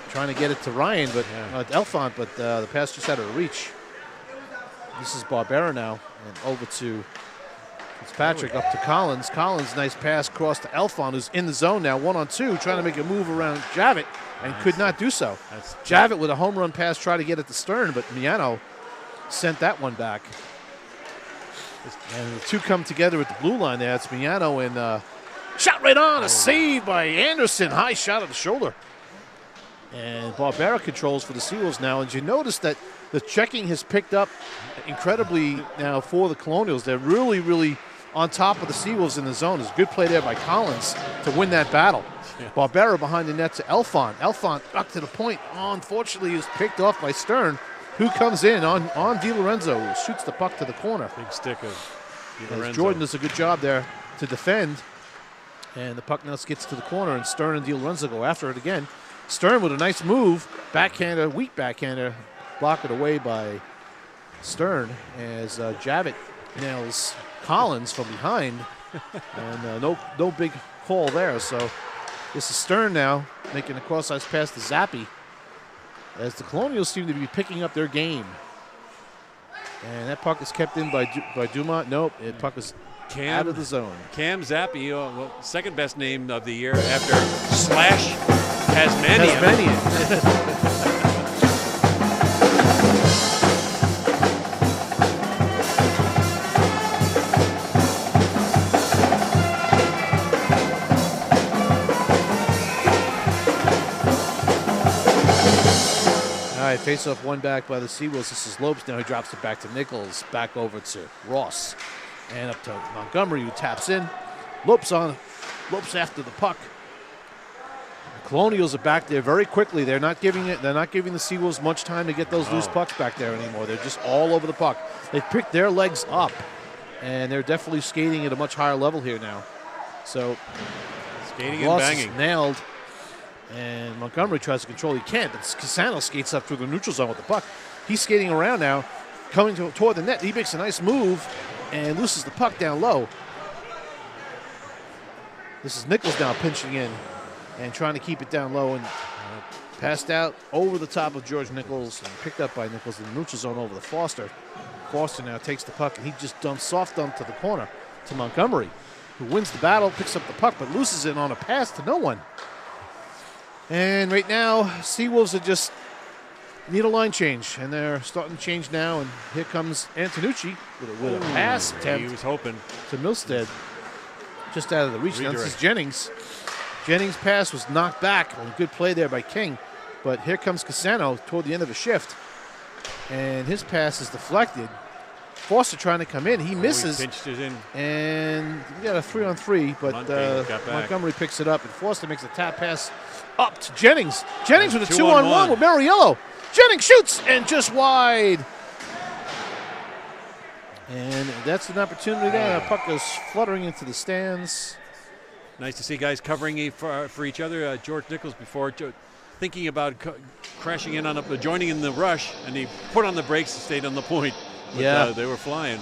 trying to get it to Ryan, but Elfont, but the pass just out of reach. This is Barbera now, and over to Fitzpatrick, up to Collins. Collins, nice pass across to Elfont, who's in the zone now, 1-on-2, trying to make a move around Javit, and could not do so. Javit with a home run pass, tried to get it to Stern, but Miano sent that one back. And the two come together at the blue line there. It's Miano and shot right on, a save by Anderson. High shot at the shoulder. And Barbera controls for the Seawolves now. And you notice that the checking has picked up incredibly now for the Colonials. They're really, really on top of the Seawolves in the zone. It's a good play there by Collins to win that battle. Yeah. Barbera behind the net to Elfont. Elfont up to the point. Unfortunately, is picked off by Stern, who comes in on DiLorenzo, who shoots the puck to the corner. Big stick of DiLorenzo. Jordan does a good job there to defend. And the puck now gets to the corner, and Stern and DiLorenzo go after it again. Stern with a nice move. Backhander, weak backhander. Blocked it away by Stern as Javit nails Collins from behind. And no big call there. So this is Stern now making a cross-ice pass to Zappi, as the Colonials seem to be picking up their game. And that puck is kept in by Dumont. Nope, the puck is out of the zone. Cam Zappi, second best name of the year after Slash Tasmanian. All right, face-off one back by the Seawolves. This is Lopes now. He drops it back to Nichols. Back over to Ross. And up to Montgomery, who taps in. Lopes after the puck. Colonials are back there very quickly. They're not giving the Seawolves much time to get those loose pucks back there anymore. They're just all over the puck. They've picked their legs up, and they're definitely skating at a much higher level here now. So skating and banging. Is nailed, and Montgomery tries to control. He can't, but Casano skates up through the neutral zone with the puck. He's skating around now, coming toward the net. He makes a nice move and loses the puck down low. This is Nichols now pinching in and trying to keep it down low, and passed out over the top of George Nichols and picked up by Nichols in the neutral zone over the Foster. Foster now takes the puck, and he just soft dump to the corner to Montgomery, who wins the battle, picks up the puck, but loses it on a pass to no one. And right now, Seawolves are just need a line change, and they're starting to change now. And here comes Antonucci with a pass attempt. He was hoping to Milstead, just out of the reach. Now this is Jennings. Jennings' pass was knocked back. A good play there by King. But here comes Casano toward the end of the shift. And his pass is deflected. Foster trying to come in. He misses. He pinched it in. And we got a 3-on-3, but Montgomery picks it up. And Foster makes a tap pass up to Jennings. Jennings with a 2-on-1 with Mariello. Jennings shoots and just wide. And that's an opportunity there. The puck goes fluttering into the stands. Nice to see guys covering for each other. George Nichols before thinking about crashing in on joining in the rush, and he put on the brakes and stayed on the point. But, they were flying,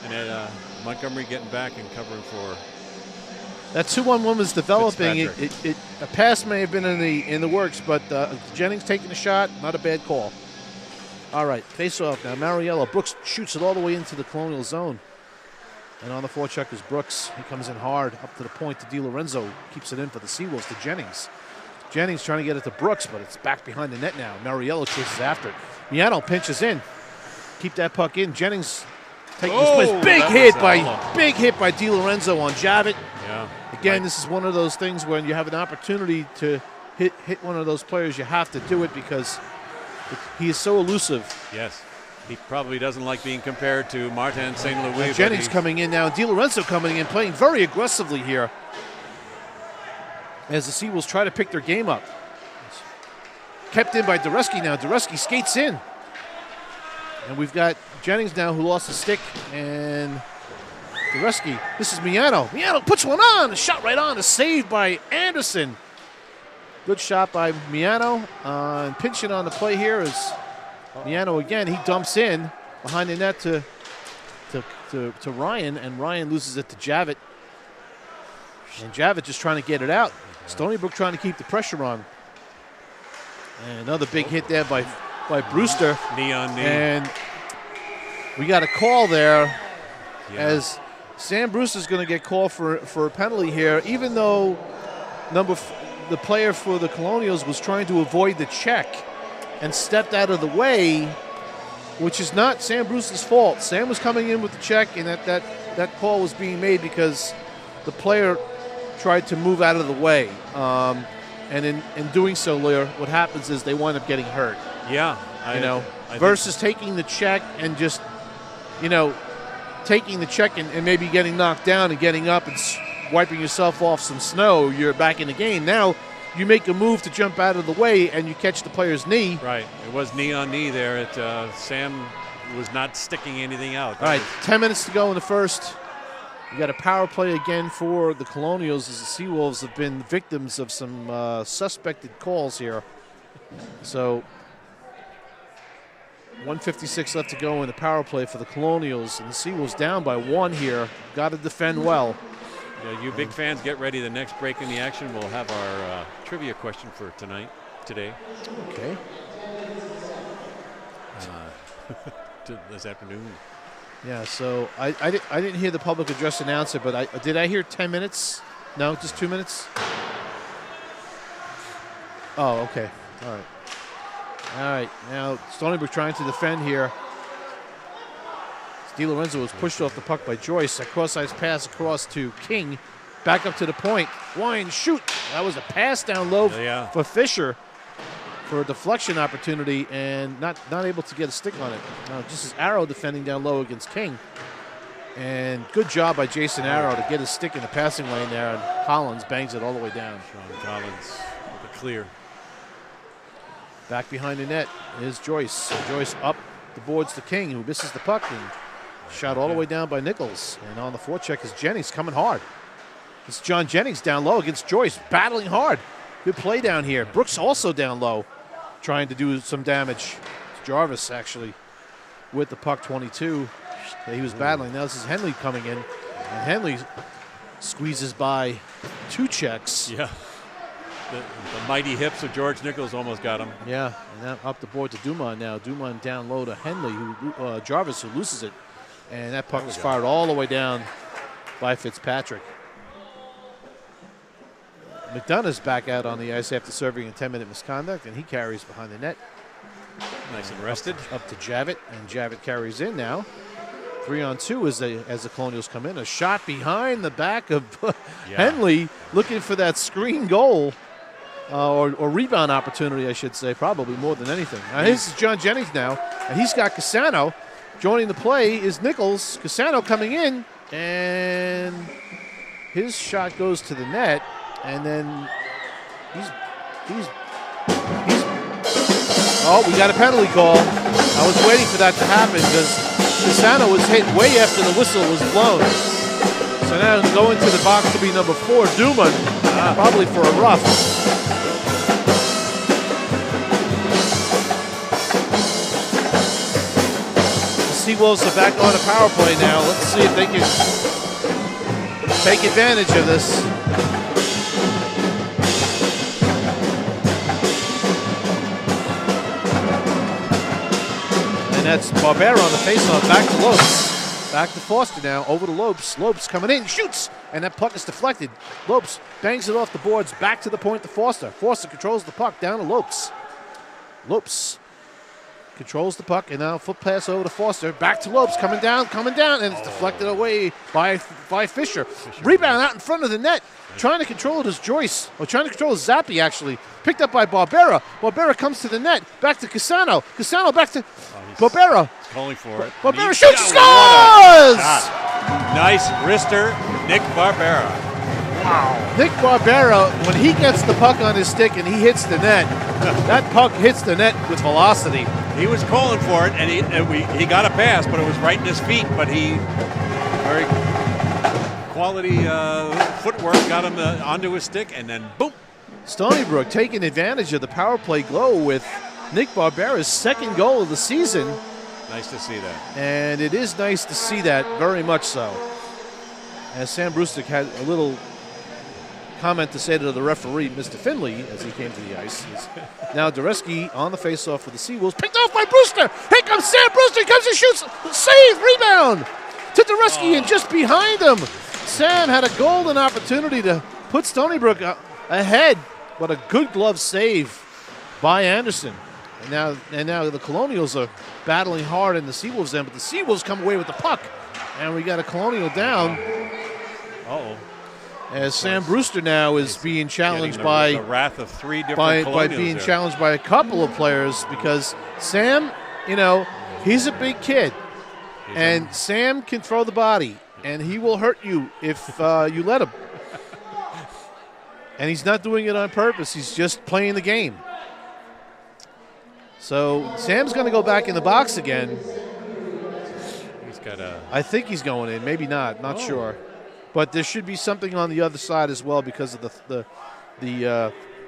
and then Montgomery getting back and covering for. That 2-on-1 was developing. A pass may have been in the works, but Jennings taking the shot, not a bad call. All right, face-off now. Mariello. Brooks shoots it all the way into the Colonial zone. And on the forecheck is Brooks. He comes in hard up to the point to DiLorenzo. Keeps it in for the Seawolves to Jennings. Jennings trying to get it to Brooks, but it's back behind the net now. Mariello chases after it. Miano pinches in. Keep that puck in. Jennings taking his place. Big hit by DiLorenzo on Javit. Yeah. Again, this is one of those things when you have an opportunity to hit one of those players, you have to do it because he is so elusive. Yes. He probably doesn't like being compared to Martin St. Louis. Jennings coming in now. DiLorenzo coming in, playing very aggressively here as the Seawolves try to pick their game up. Kept in by Dureski now. Dureski skates in. And we've got Jennings now who lost the stick, and Dureski. This is Miano. Miano puts one on. A shot right on. A save by Anderson. Good shot by Miano. And pinching on the play here is Miano again. He dumps in behind the net to Ryan, and Ryan loses it to Javit. And Javit just trying to get it out. Stony Brook trying to keep the pressure on. And another big hit there by Brewster. Knee on knee. And we got a call there as Sam Brewster's going to get called for a penalty here, even though the player for the Colonials was trying to avoid the check and stepped out of the way, which is not Sam Brewster's fault. Sam was coming in with the check, and that call was being made because the player tried to move out of the way. And in doing so, Lear, what happens is they wind up getting hurt. Yeah. Versus taking the check and just, taking the check and maybe getting knocked down and getting up and wiping yourself off some snow, you're back in the game. Now you make a move to jump out of the way and you catch the player's knee. Right. It was knee on knee there. Sam was not sticking anything out. All right, 10 minutes to go in the first. We got a power play again for the Colonials as the Seawolves have been victims of some suspected calls here. So 1:56 left to go in the power play for the Colonials, and the Seawolves down by 1 here. Got to defend well. Yeah, you big fans, get ready. The next break in the action, we'll have our trivia question for today. Okay. This afternoon. Yeah, so I didn't hear the public address announcer, but did I hear 10 minutes? No, just 2 minutes? Oh, okay. All right. Now Stony Brook trying to defend here. DiLorenzo was pushed off the puck by Joyce. A cross-ice pass across to King. Back up to the point. Wine, shoot. That was a pass down low for Fisher for a deflection opportunity and not able to get a stick on it. Now just as Arrow defending down low against King. And good job by Jason Arrow to get his stick in the passing lane there, and Collins bangs it all the way down. Sean Collins with a clear. Back behind the net is Joyce. Joyce up the boards to King, who misses the puck and shot all the way down by Nichols. And on the forecheck is Jennings coming hard. It's John Jennings down low against Joyce, battling hard. Good play down here. Brooks also down low, trying to do some damage. It's Jarvis actually with the puck, 22. He was battling. Now this is Henley coming in, and Henley squeezes by 2 checks. Yeah. The mighty hips of George Nichols almost got him. Yeah, and now up the board to Dumont now. Dumont down low to Henley, who Jarvis, who loses it. And that puck was fired all the way down by Fitzpatrick. McDonough's back out on the ice after serving a 10-minute misconduct, and he carries behind the net. Nice and rested. Up to Javit, and Javit carries in now. 3-on-2 as the Colonials come in. A shot behind the back of Henley, looking for that screen goal. Or rebound opportunity, I should say, probably more than anything. This is John Jennings now, and he's got Cassano. Joining the play is Nichols. Cassano coming in, and his shot goes to the net, and then oh, we got a penalty call. I was waiting for that to happen because Cassano was hit way after the whistle was blown. So now going to the box to be number 4, Duman, probably for a rough. Seawolves are back on a power play now. Let's see if they can take advantage of this. And that's Barbera on the faceoff. Back to Lopes. Back to Foster now. Over to Lopes. Lopes coming in. Shoots. And that puck is deflected. Lopes bangs it off the boards. Back to the point to Foster. Foster controls the puck down to Lopes. Lopes controls the puck, and now foot pass over to Foster. Back to Lopes, coming down, and it's deflected away by Fisher. Rebound out in front of the net. Trying to control it is Joyce. Trying to control is Zappi, actually. Picked up by Barbera. Barbera comes to the net. Back to Cassano. Cassano back to Barbera. Calling for it. Barbera shoots, scores! Nice wrister, Nick Barbera. Wow. Nick Barbera, when he gets the puck on his stick and he hits the net, that puck hits the net with velocity. He was calling for it, and he got a pass, but it was right in his feet. But he very quality footwork got him onto his stick, and then boom. Stony Brook taking advantage of the power play glow with Nick Barbera's 2nd goal of the season. Nice to see that. And it is nice to see that, very much so. As Sam Brewster had a little comment to say to the referee, Mr. Finley, as he came to the ice. Now Dureski on the faceoff with the Seawolves, picked off by Brewster. Here comes Sam Brewster. He comes and shoots. Save, rebound to Dureski, and just behind him, Sam had a golden opportunity to put Stony Brook ahead. What a good glove save by Anderson. And now the Colonials are battling hard in the Seawolves end, but the Seawolves come away with the puck, and we got a Colonial down. Uh-oh. As Sam Brewster now is being challenged by the wrath of 3 different by being challenged by a couple of players, because Sam, he's a big kid, and Sam can throw the body, and he will hurt you if you let him. And he's not doing it on purpose. He's just playing the game. So Sam's going to go back in the box again. He's got I think he's going in. Maybe not. Not sure. But there should be something on the other side as well because of the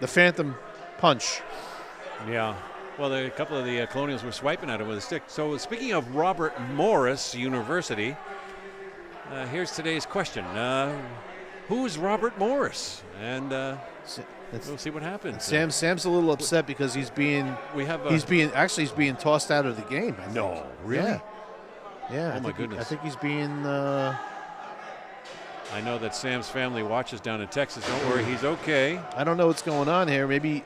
phantom punch. Yeah. Well, a couple of the Colonials were swiping at him with a stick. So speaking of Robert Morris University, here's today's question. Who's Robert Morris? And we'll see what happens. Sam's a little upset because he's being tossed out of the game. I think. No, really? Yeah. Oh my goodness. I think he's being. I know that Sam's family watches down in Texas. Don't worry, he's okay. I don't know what's going on here. Maybe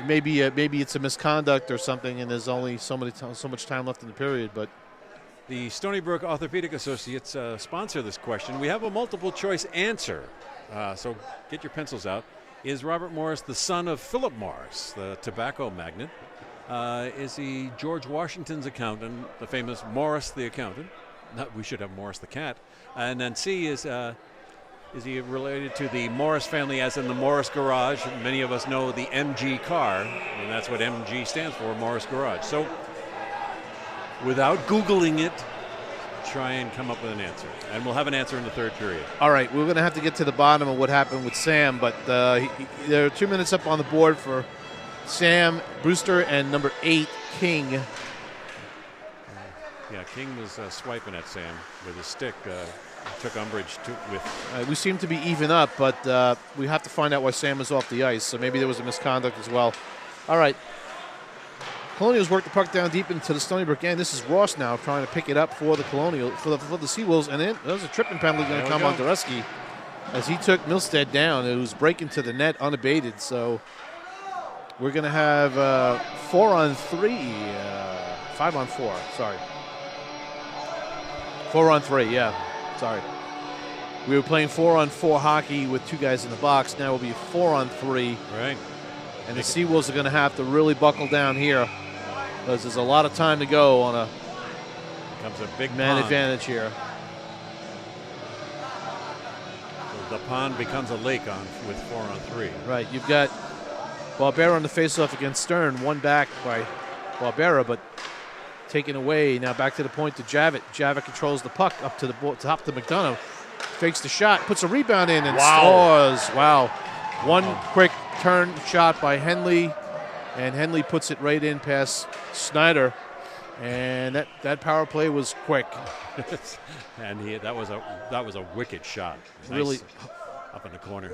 maybe it's a misconduct or something, and there's only so much time left in the period. But the Stony Brook Orthopedic Associates sponsor this question. We have a multiple choice answer, so get your pencils out. Is Robert Morris the son of Philip Morris, the tobacco magnate? Is he George Washington's accountant, the famous Morris the accountant? We should have Morris the cat. And then C is Is he related to the Morris family, as in the Morris Garage? Many of us know the MG car, and that's what MG stands for, Morris Garage. So, without Googling it, try and come up with an answer. And we'll have an answer in the third period. All right, we're going to have to get to the bottom of what happened with Sam, but there are 2 minutes up on the board for Sam Brewster and number 8, King. Yeah, King was swiping at Sam with his stick. Took umbrage with. We seem to be even up, but we have to find out why Sam is off the ice. So maybe there was a misconduct as well. All right. Colonials work the puck down deep into the Stony Brook end. This is Ross now trying to pick it up for the Colonial for the Seawolves, and then there's a tripping penalty going to come on Dureski as he took Milstead down. It was breaking to the net unabated. So we're going to have 4-on-3, 5-on-4. Sorry, 4-on-3. Yeah. Sorry. We were playing 4-on-4 hockey with 2 guys in the box. Now we'll be 4-on-3. Right. And the Seawolves are going to have to really buckle down here because there's a lot of time to go on a Becomes a big man pond. advantage here. So the pond becomes a lake with 4-on-3. Right. You've got Barbera on the faceoff against Stern. One back by Barbera, but taken away. Now back to the point to Javit. Javit controls the puck up to the top to McDonough. Fakes the shot, puts a rebound in, and scores. Wow. One quick turn shot by Henley, and Henley puts it right in past Snyder. And that power play was quick. And that was a wicked shot. Nice, really up in the corner.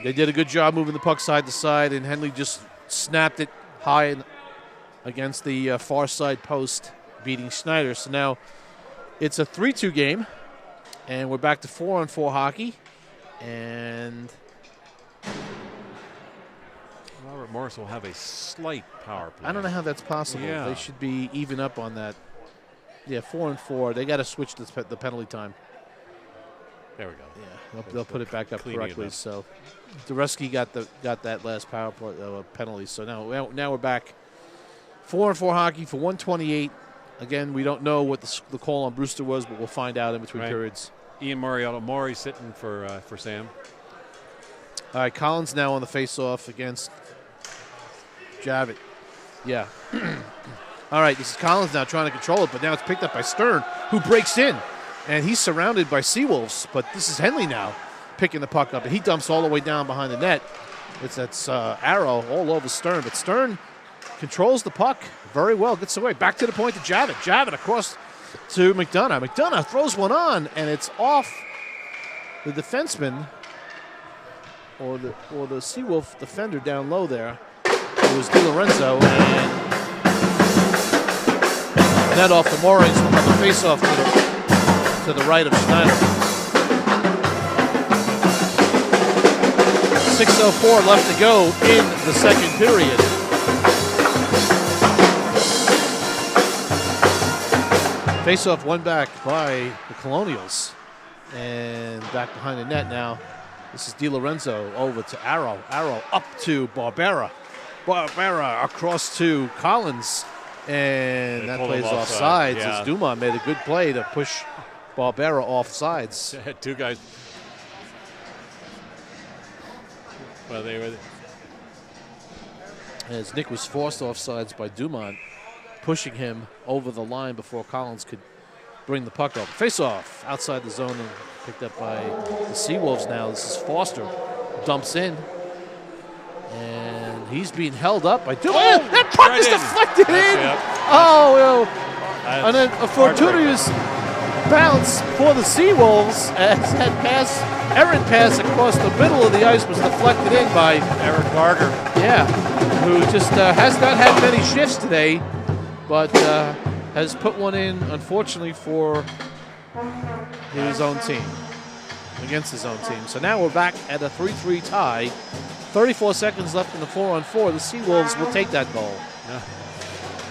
They did a good job moving the puck side to side, and Henley just snapped it high against the far side post, beating Snyder. So now it's a 3-2 game, and we're back to 4-on-4 hockey. And Robert Morris will have a slight power play. I don't know how that's possible. Yeah. They should be even up on that. Yeah, 4-on-4. They got to switch the penalty time. There we go. Yeah, they'll put it back up correctly. So Dureski got that last power play penalty. So now we're back 4-on-4 hockey for 128. Again, we don't know what the call on Brewster was, but we'll find out in between periods. Ian Mori sitting for Sam. All right, Collins now on the face-off against Javit. Yeah. All right, this is Collins now trying to control it, but now it's picked up by Stern, who breaks in. And he's surrounded by Seawolves, but this is Henley now picking the puck up, and he dumps all the way down behind the net. That's Arrow all over Stern, but Stern controls the puck very well, gets away. Back to the point to Javit. Javit across to McDonough. McDonough throws one on, and it's off the defenseman or the Seawolf defender down low there. It was Di Lorenzo, and net off the moorings from the face-off to the right of Schneider. 6:04 left to go in the second period. Face-off one back by the Colonials. And back behind the net now. This is Di Lorenzo over to Arrow. Arrow up to Barbera. Barbera across to Collins. And that plays off sides as Dumas made a good play to push Barbera off sides. Had 2 guys. Well, they were. As Nick was forced off sides by Dumont, pushing him over the line before Collins could bring the puck up. Face off outside the zone and picked up by the Seawolves now. This is Foster. Dumps in. And he's being held up by Dumont. That puck is deflected in. Oh, and then a fortuitous bounce for the Seawolves as that errant pass across the middle of the ice was deflected in by Eric Barger. Yeah, who just has not had many shifts today, but has put one in, unfortunately, for his own team, against his own team. So now we're back at a 3-3 tie. 34 seconds left in the 4-on-4. The Seawolves will take that goal. Yeah.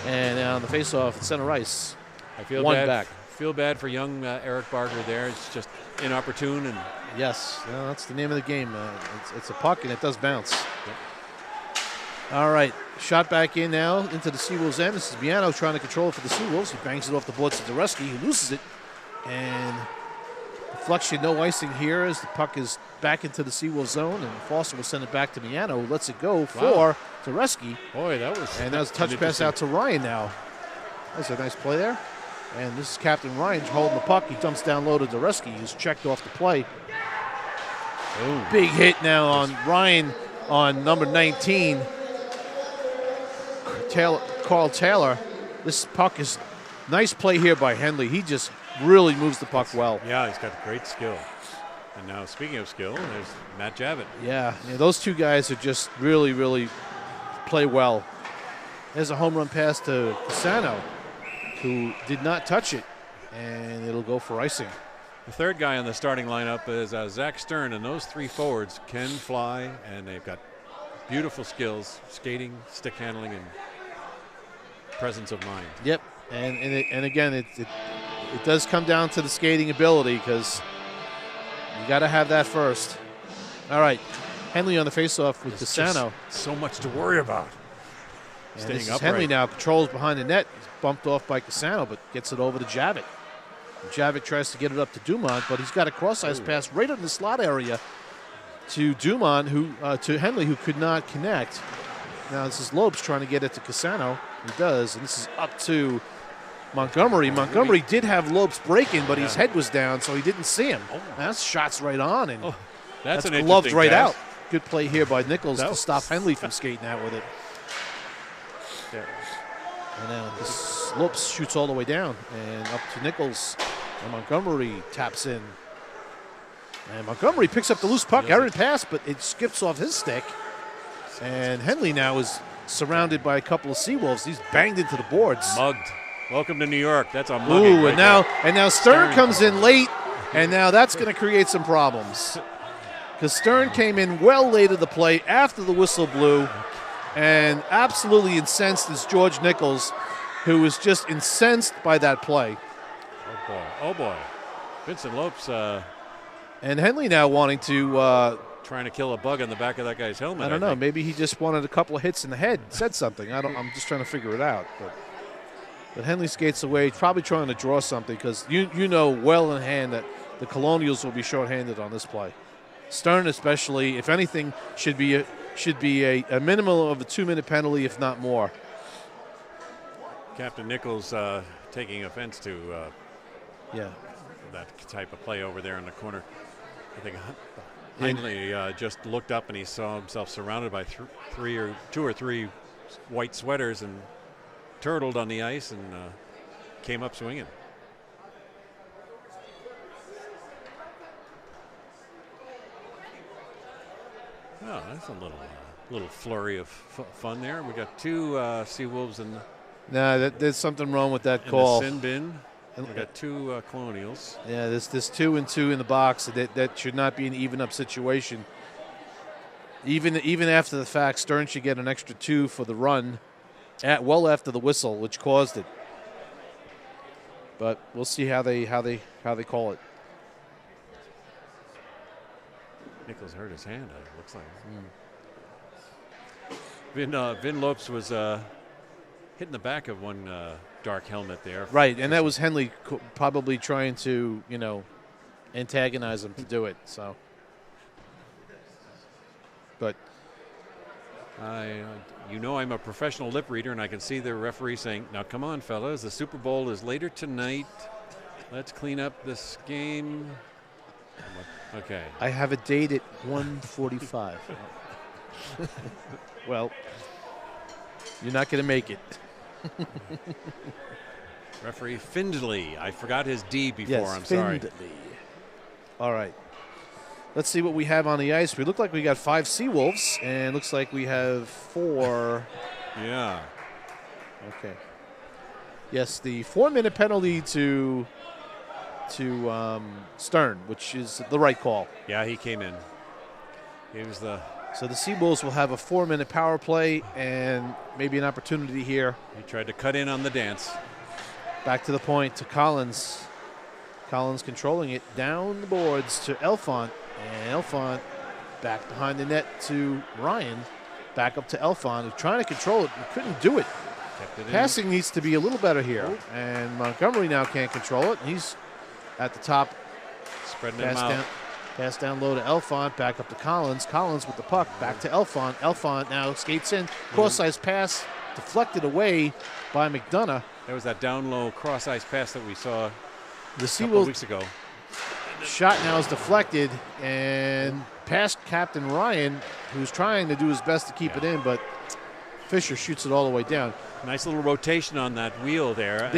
And on the face-off, center ice. I feel feel bad for young Eric Barger there. It's just inopportune. And yes, that's the name of the game. It's a puck, and it does bounce. Yep. All right, shot back in now into the Seawolves end. This is Biano trying to control it for the Seawolves. He bangs it off the boards to Dureski, who loses it. And Deflection, no icing here as the puck is back into the Seawolves zone, and Foster will send it back to Miano, who lets it go for Tereski. Boy, that was... And that was a touch pass out to Ryan now. That's a nice play there. And this is Captain Ryan holding the puck. He dumps down low to Tereski. He's checked off the play. Ooh. Big hit now on Ryan on number 19, Carl Taylor. This puck is nice play here by Henley. He just really moves the puck well. Yeah, he's got great skill. And now, speaking of skill, there's Matt Javit. Yeah, those two guys are just really, really play well. There's a home run pass to Pisano, who did not touch it, and it'll go for icing. The third guy on the starting lineup is Zach Stern, and those three forwards can fly, and they've got beautiful skills, skating, stick handling, and presence of mind. Yep, and again, it does come down to the skating ability because you got to have that first. All right, Henley on the faceoff with Pisano. So much to worry about. Staying upright. Henley now controls behind the net. He's bumped off by Casano, but gets it over to Javit. Javit tries to get it up to Dumont, but he's got a cross-ice pass right in the slot area to Dumont, to Henley, who could not connect. Now this is Lopes trying to get it to Casano. He does, and this is up to Montgomery. Montgomery did have Lopes breaking, but his head was down, so he didn't see him. That's shots right on, and that's an gloved right pass. out. Good play here by Nichols to stop Henley from skating out with it. And now this Lopes shoots all the way down and up to Nichols. And Montgomery taps in. And Montgomery picks up the loose puck. Errant pass, but it skips off his stick. And Henley now is surrounded by a couple of Seawolves. He's banged into the boards. Mugged. Welcome to New York. That's a mugging. Ooh, and now Stern comes in late, and now that's going to create some problems. Because Stern came in well late in the play after the whistle blew. And absolutely incensed is George Nichols, who was just incensed by that play. Oh, boy. Vincent Lopes. And Henley now wanting to... trying to kill a bug on the back of that guy's helmet. I don't know. Maybe he just wanted a couple of hits in the head, said something. I'm just trying to figure it out. But Henley skates away, probably trying to draw something because you know well in hand that the Colonials will be shorthanded on this play. Stern especially, if anything, should be a minimum of a 2-minute penalty, if not more. Captain Nichols taking offense to that type of play over there in the corner. I think Henley just looked up and he saw himself surrounded by two or three white sweaters and turtled on the ice and came up swinging. Oh, that's a little flurry of fun there. We got two Seawolves in the... No, there's something wrong with that call. In the sin bin. We got two Colonials. Yeah, there's 2 and 2 in the box. That should not be an even-up situation. Even after the fact, Stern should get an extra 2 for the run, well after the whistle, which caused it. But we'll see how they call it. Nichols hurt his hand, it looks like. Vin Lopes was hitting the back of one dark helmet there. Right, and that was Henley probably trying to, antagonize him to do it. So, but I'm a professional lip reader, and I can see the referee saying, "Now, come on, fellas, the Super Bowl is later tonight. Let's clean up this game." Okay. I have a date at 1:45. Well, you're not going to make it. Referee Findley. I forgot his D before. Yes, I'm sorry. Findley. All right. Let's see what we have on the ice. We look like we got 5 Seawolves, and looks like we have 4. Yeah. Okay. Yes, the 4-minute penalty to Stern, which is the right call. Yeah, he came in. He was the... So the Seawolves will have a 4-minute power play and maybe an opportunity here. He tried to cut in on the dance. Back to the point to Collins. Collins controlling it down the boards to Elfont. And Elfont back behind the net to Ryan. Back up to Elfont, who's trying to control it. He couldn't do it. Passing needs to be a little better here. And Montgomery now can't control it. He's at the top Spreading them out. Pass down low to Elfont, back up to Collins. Collins with the puck, back to Elfont. Elfont now skates in. Cross-ice pass deflected away by McDonough. There was that down low cross-ice pass that we saw the a couple weeks ago. Shot now is deflected and past Captain Ryan, who's trying to do his best to keep it in, but Fisher shoots it all the way down. Nice little rotation on that wheel there.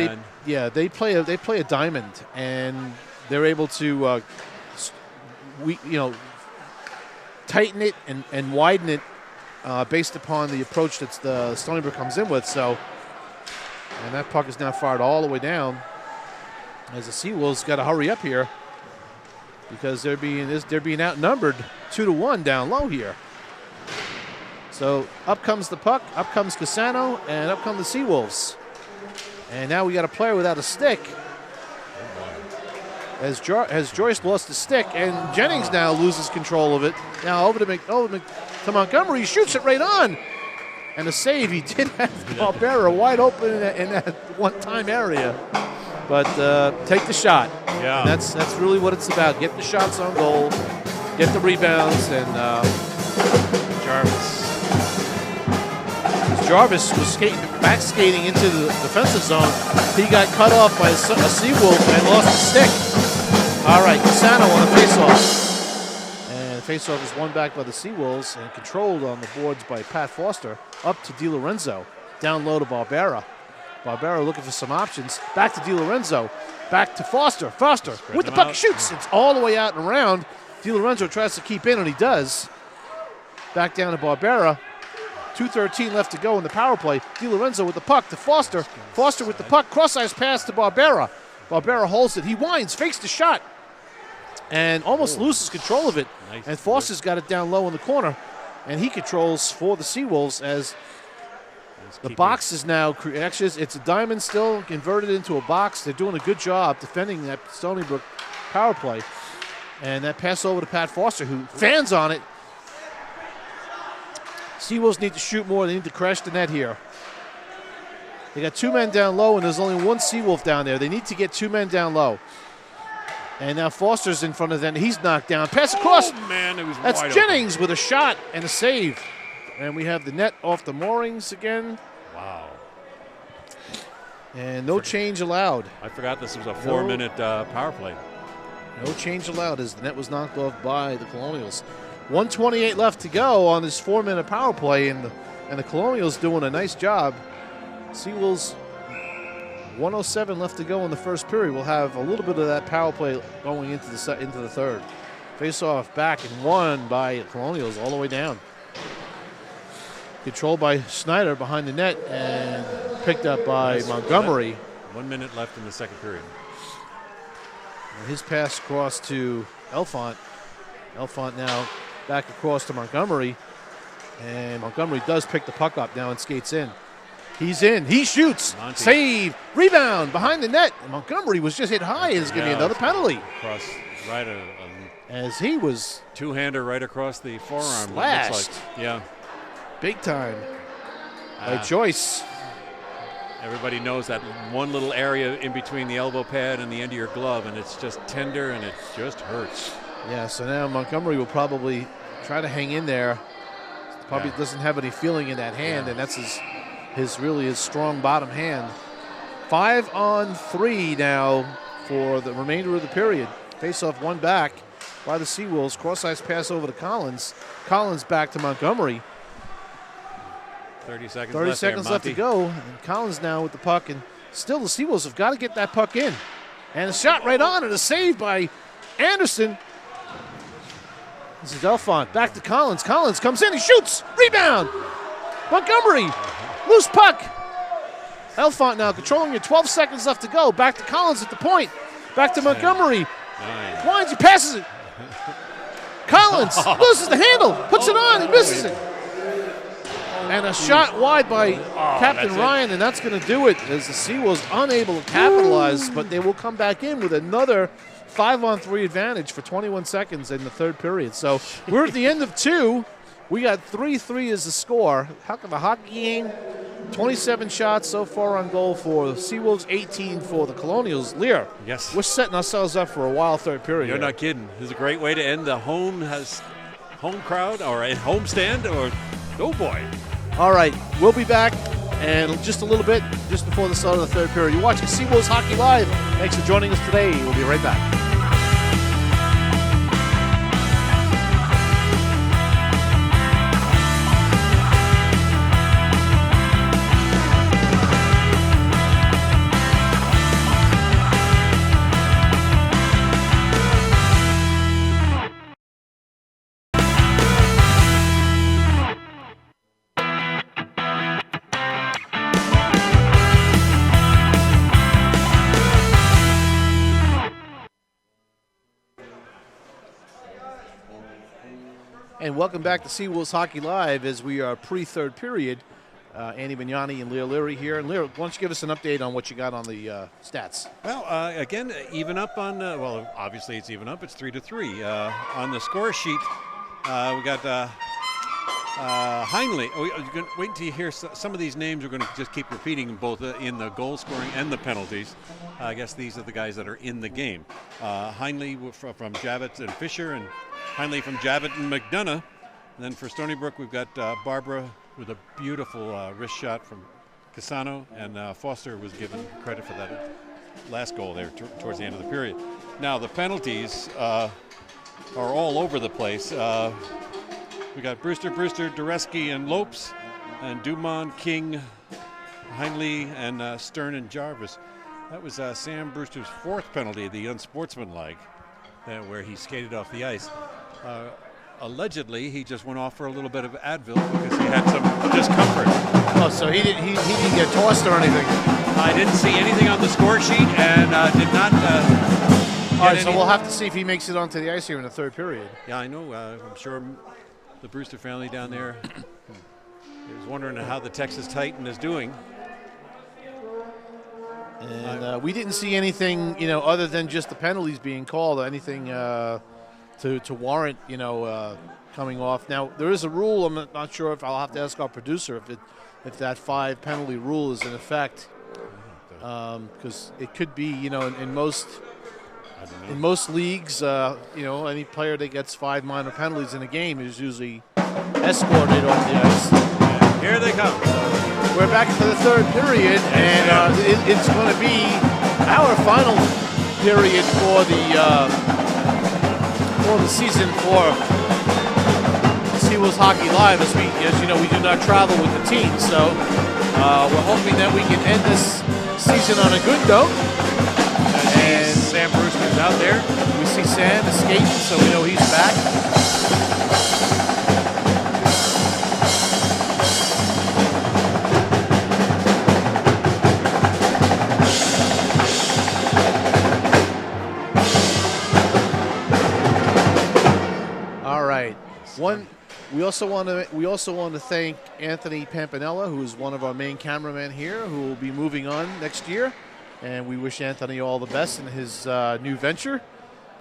They play a diamond, and they're able to tighten it and widen it based upon the approach that the Stony Brook comes in with. So, and that puck is now fired all the way down as the Seawolves got to hurry up here because they're being outnumbered 2-1 down low here. So up comes the puck, up comes Cassano, and up come the Seawolves. And now we got a player without a stick. As Joyce lost the stick, and Jennings now loses control of it. Now over to Montgomery, he shoots it right on. And a save, he did have Barbera wide open in that one-time area. But take the shot. Yeah. And that's really what it's about. Get the shots on goal, get the rebounds, and Jarvis was back skating into the defensive zone. He got cut off by a Seawolf and lost the stick. All right, Cassano on the faceoff. And the faceoff is won back by the Seawolves and controlled on the boards by Pat Foster. Up to DiLorenzo. Down low to Barbera. Barbera looking for some options. Back to DiLorenzo. Back to Foster. Foster with the puck shoots. It's all the way out and around. DiLorenzo tries to keep in, and he does. Back down to Barbera. 2:13 left to go in the power play. DiLorenzo with the puck to Foster. Foster with the puck. Cross-ice pass to Barbera. Barbera holds it. He winds, fakes the shot, and almost loses control of it. Nice. And Foster's got it down low in the corner, and he controls for the Seawolves as the box is now, actually it's a diamond still, converted into a box. They're doing a good job defending that Stony Brook power play. And that pass over to Pat Foster, who fans on it. Seawolves need to shoot more. They need to crash the net here. They got two men down low, and there's only one Seawolf down there. They need to get two men down low. And now Foster's in front of them. He's knocked down. Pass across. Oh, man, it was That's wide Jennings open. with a shot and a save. And we have the net off the moorings again. Wow. And no change allowed. I forgot this was a 4-minute power play. No change allowed as the net was knocked off by the Colonials. 1:28 left to go on this 4-minute power play, and the Colonials doing a nice job. Seawolves 1:07 left to go in the first period. We'll have a little bit of that power play going into the third. Face-off back and won by Colonials all the way down. Controlled by Snyder behind the net and picked up by Montgomery. 1 minute left in the second period. And his pass across to Elfont. Elfont now back across to Montgomery. And Montgomery does pick the puck up now and skates in. He's in. He shoots. Monty. Save. Rebound behind the net. And Montgomery was just hit high. It's going to be another penalty. Across right as he was two-hander right across the forearm. Slashed. Looks like. Yeah. Big time by Joyce. Everybody knows that one little area in between the elbow pad and the end of your glove, and it's just tender and it just hurts. Yeah, so now Montgomery will probably try to hang in there. Probably doesn't have any feeling in that hand, and that's his strong bottom hand. 5-on-3 now for the remainder of the period. Face-off one back by the Seawolves. Cross-ice pass over to Collins. Collins back to Montgomery. 30 seconds left to go. And Collins now with the puck, and still the Seawolves have got to get that puck in. And a shot right on, and a save by Anderson. This is Elfont. Back to Collins. Collins comes in. He shoots. Rebound. Montgomery. Loose puck. Elfont now controlling it. 12 seconds left to go. Back to Collins at the point. Back to Montgomery. Winds. He passes it. Collins loses the handle. Puts it on. He misses it. And a shot wide by Captain Ryan, and that's going to do it as the Seawolves unable to capitalize, but they will come back in with another 5-on-3 advantage for 21 seconds in the third period. So we're at the end of two. We got 3-3 as the score. How come a hockey game 27 shots so far on goal for the Seawolves, 18 for the Colonials. Lear, yes, we're setting ourselves up for a wild third period. You're not kidding. This is a great way to end the home crowd or a home stand or oh boy. All right, we'll be back and just a little bit just before the start of the third period. You're watching Seawolves Hockey Live. Thanks for joining us today. We'll be right back. And welcome back to Seawolves Hockey Live as we are pre-third period. Andy Bignani and LEARY here. And Lear, why don't you give us an update on what you got on the stats? Well, again, even up on, well, obviously it's even up. It's 3-3. On the score sheet, we got Heinle. Oh, you're gonna wait until you hear some of these names. We're going to just keep repeating both in the goal scoring and the penalties. I guess these are the guys that are in the game. Heinle from Javits and Fisher, and Heinle from Javits and McDonough. And then for Stony Brook, we've got Barbara with a beautiful wrist shot from Casano, and Foster was given credit for that last goal there towards the end of the period. Now the penalties are all over the place. We got Brewster, Dureski, and Lopes, and Dumont, King, Heinle, and Stern and Jarvis. That was Sam Brewster's fourth penalty, the unsportsmanlike, where he skated off the ice. Allegedly, he just went off for a little bit of Advil because he had some discomfort. Oh, so he didn't get tossed or anything? I didn't see anything on the score sheet and did not. All right, so we'll have to see if he makes it onto the ice here in the third period. Yeah, I know. I'm sure the Brewster family down there is wondering how the Texas Titan is doing. And we didn't see anything, other than just the penalties being called, or anything to warrant, coming off. Now, there is a rule. I'm not sure if I'll have to ask our producer if that 5 penalty rule is in effect, because it could be, in most leagues, any player that gets 5 minor penalties in a game is usually escorted off the ice. And here they come. We're back to the third period, and it's going to be our final period for the season for Seawolves Hockey Live. As you know, we do not travel with the team, so we're hoping that we can end this season on a good note. And Sam Brewster's out there. We see Sam escaping, so we know he's back. We also want to thank Anthony Pampanella, who is one of our main cameramen here, who will be moving on next year, and we wish Anthony all the best in his new venture,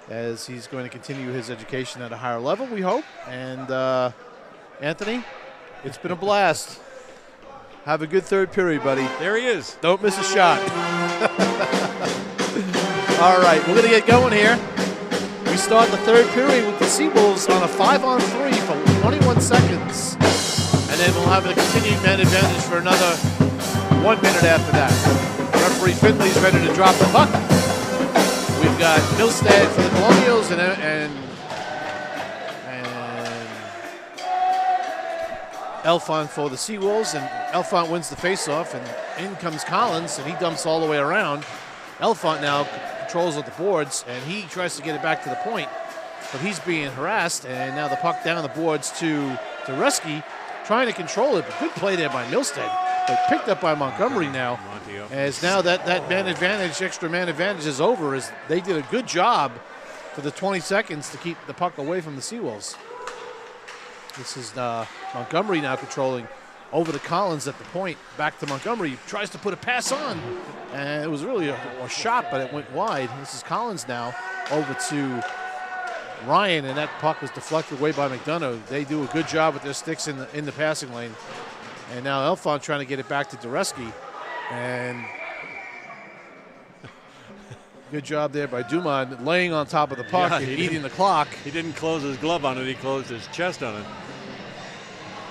as he's going to continue his education at a higher level, we hope. And Anthony, it's been a blast. Have a good third period, buddy. There he is. Don't miss a shot. All right, we're going to get going here. We start the third period with the Seawolves on a 5-on-3 for 21 seconds. And then we'll have a continued man advantage for another 1 minute after that. Referee Finley's ready to drop the puck. We've got Milstead for the Colonials and Elfont for the Seawolves. And Elfont wins the faceoff, and in comes Collins, and he dumps all the way around. Elfont now controls at the boards, and he tries to get it back to the point, but he's being harassed, and now the puck down the boards to Reski, trying to control it, but good play there by Milstead, but picked up by Montgomery now, as now that man advantage, extra man advantage is over, as they did a good job for the 20 seconds to keep the puck away from the Seawolves. This is Montgomery now controlling over to Collins at the point, back to Montgomery, tries to put a pass on, and it was really a shot, but it went wide. This is Collins now over to Ryan, and that puck was deflected away by McDonough. They do a good job with their sticks in the passing lane. And now Elfont trying to get it back to Dureski. And good job there by Dumont laying on top of the puck and eating the clock. He didn't close his glove on it. He closed his chest on it.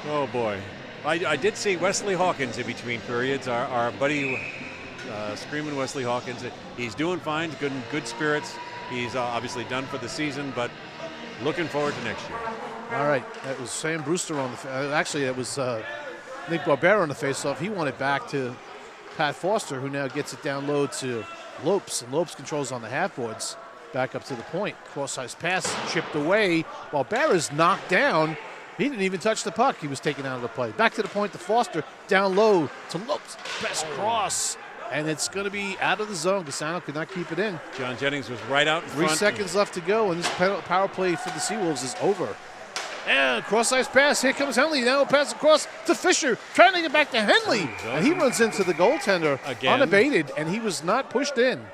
Oh, boy. I did see Wesley Hawkins in between periods, our buddy Screaming Wesley Hawkins. He's doing fine, good spirits. He's obviously done for the season, but looking forward to next year. All right, that was Sam Brewster on the actually, that was Nick Barbera on the faceoff. He won it back to Pat Foster, who now gets it down low to Lopes, and Lopes controls on the half boards. Back up to the point. Cross-ice pass chipped away. Barbera's knocked down. He didn't even touch the puck. He was taken out of the play. Back to the point to Foster. Down low to Lopes. Best cross. And it's going to be out of the zone. Cassano could not keep it in. John Jennings was right out in front. 3 seconds left to go, and this power play for the Seawolves is over. And cross-ice pass. Here comes Henley. Now pass across to Fisher. Trying to get back to Henley. And he runs into the goaltender unabated, and he was not pushed in.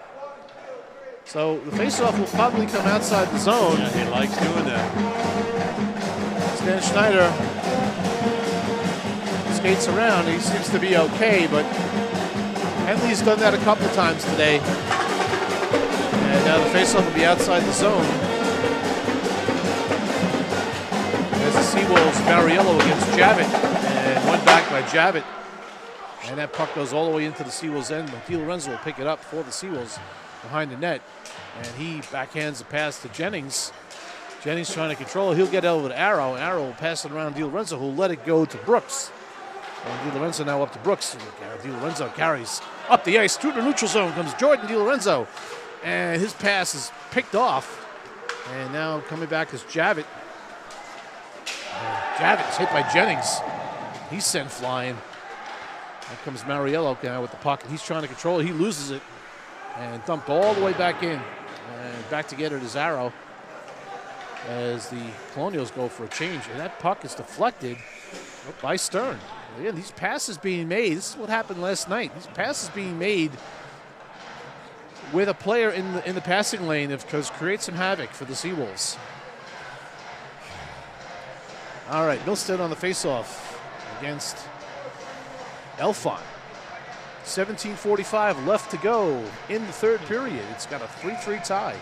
So the faceoff will probably come outside the zone. Yeah, he likes doing that. Stan Schneider skates around. He seems to be okay, but Henley's done that a couple of times today. And now the faceoff will be outside the zone. As the Seawolves, Mariello against Javit. And one back by Javit. And that puck goes all the way into the Seawolves' end. Di Lorenzo will pick it up for the Seawolves behind the net. And he backhands the pass to Jennings. Jennings trying to control it. He'll get over to Arrow. Arrow will pass it around Di Lorenzo, who'll let it go to Brooks. And Di Lorenzo now up to Brooks. Di Lorenzo carries up the ice through the neutral zone. Comes Jordan Di Lorenzo. And his pass is picked off. And now coming back is Javit. Javit is hit by Jennings. He's sent flying. Here comes Mariello now with the puck. And he's trying to control it. He loses it. And dumped all the way back in. And back to get it is Arrow. As the Colonials go for a change. And that puck is deflected by Stern. Again, these passes being made. This is what happened last night. These passes being made with a player in the passing lane because create some havoc for the Seawolves. All right, Milstead on the faceoff against Elfont. 17:45 left to go in the third period. It's got a 3-3 tie.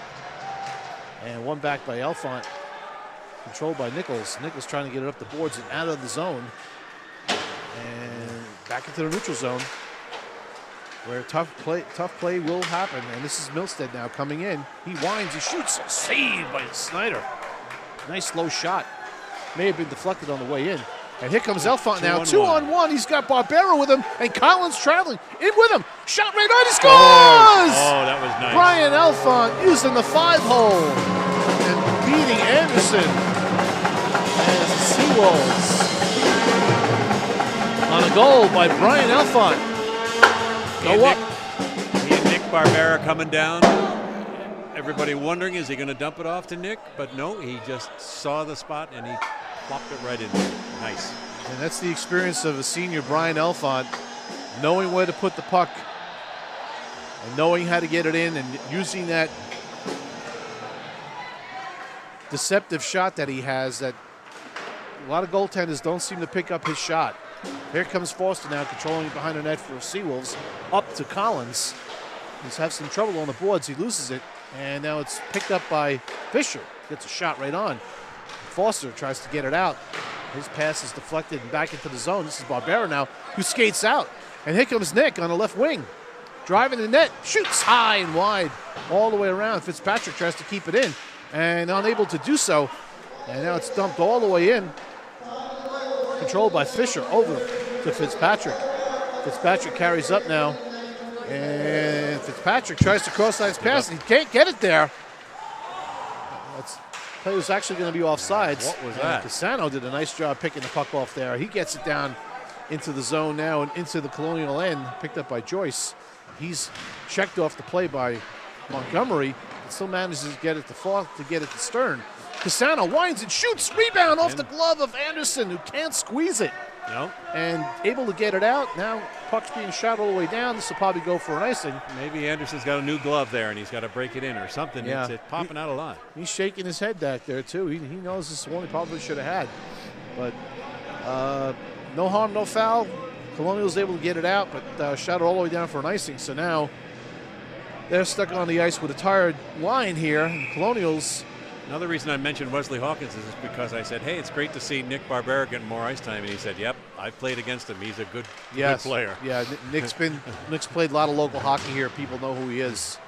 And one back by Elfont, controlled by Nichols. Nichols trying to get it up the boards and out of the zone. And back into the neutral zone, where tough play will happen. And this is Milstead now coming in. He winds, he shoots, saved by Snyder. Nice low shot. May have been deflected on the way in. And here comes Elfont now, 2-on-1. He's got Barbera with him, and Collins traveling in with him. Shot right on, he scores! Oh, that was nice. Brian Elfont using the 5-hole and beating Anderson. And the Seawolves on a goal by Brian Elfont. Go up. He and Nick Barbera coming down. Everybody wondering, is he going to dump it off to Nick? But no, he just saw the spot and he plopped it right in there. Nice. And that's the experience of a senior Brian Elfont, knowing where to put the puck and knowing how to get it in and using that deceptive shot that he has that a lot of goaltenders don't seem to pick up his shot. Here comes Foster now controlling behind the net for Seawolves. Up to Collins. He's had some trouble on the boards. He loses it. And now it's picked up by Fisher. Gets a shot right on. Foster tries to get it out. His pass is deflected and back into the zone. This is Barbera now, who skates out. And here comes Nick on the left wing. Driving the net, shoots high and wide all the way around. Fitzpatrick tries to keep it in and unable to do so. And now it's dumped all the way in. Controlled by Fisher over to Fitzpatrick. Fitzpatrick carries up now. And Fitzpatrick tries to cross-ice pass. He can't get it there. That's play was actually going to be offsides. What was that? Cassano did a nice job picking the puck off there. He gets it down into the zone now and into the Colonial end, picked up by Joyce. He's checked off the play by Montgomery, but still manages to get it to Stern. Cassano winds and shoots, rebound off the glove of Anderson, who can't squeeze it. No. And able to get it out. Now puck's being shot all the way down. This will probably go for an icing. Maybe Anderson's got a new glove there and he's got to break it in or something. Yeah. It's popping out a lot. He's shaking his head back there too. He knows this is one he probably should have had. But no harm, no foul. Colonials able to get it out, but shot it all the way down for an icing. So now they're stuck on the ice with a tired line here. And the Colonials. Another reason I mentioned Wesley Hawkins is because I said, hey, it's great to see Nick Barbera getting more ice time. And he said, yep, I've played against him. He's a good player. Yeah, Nick's played a lot of local hockey here. People know who he is.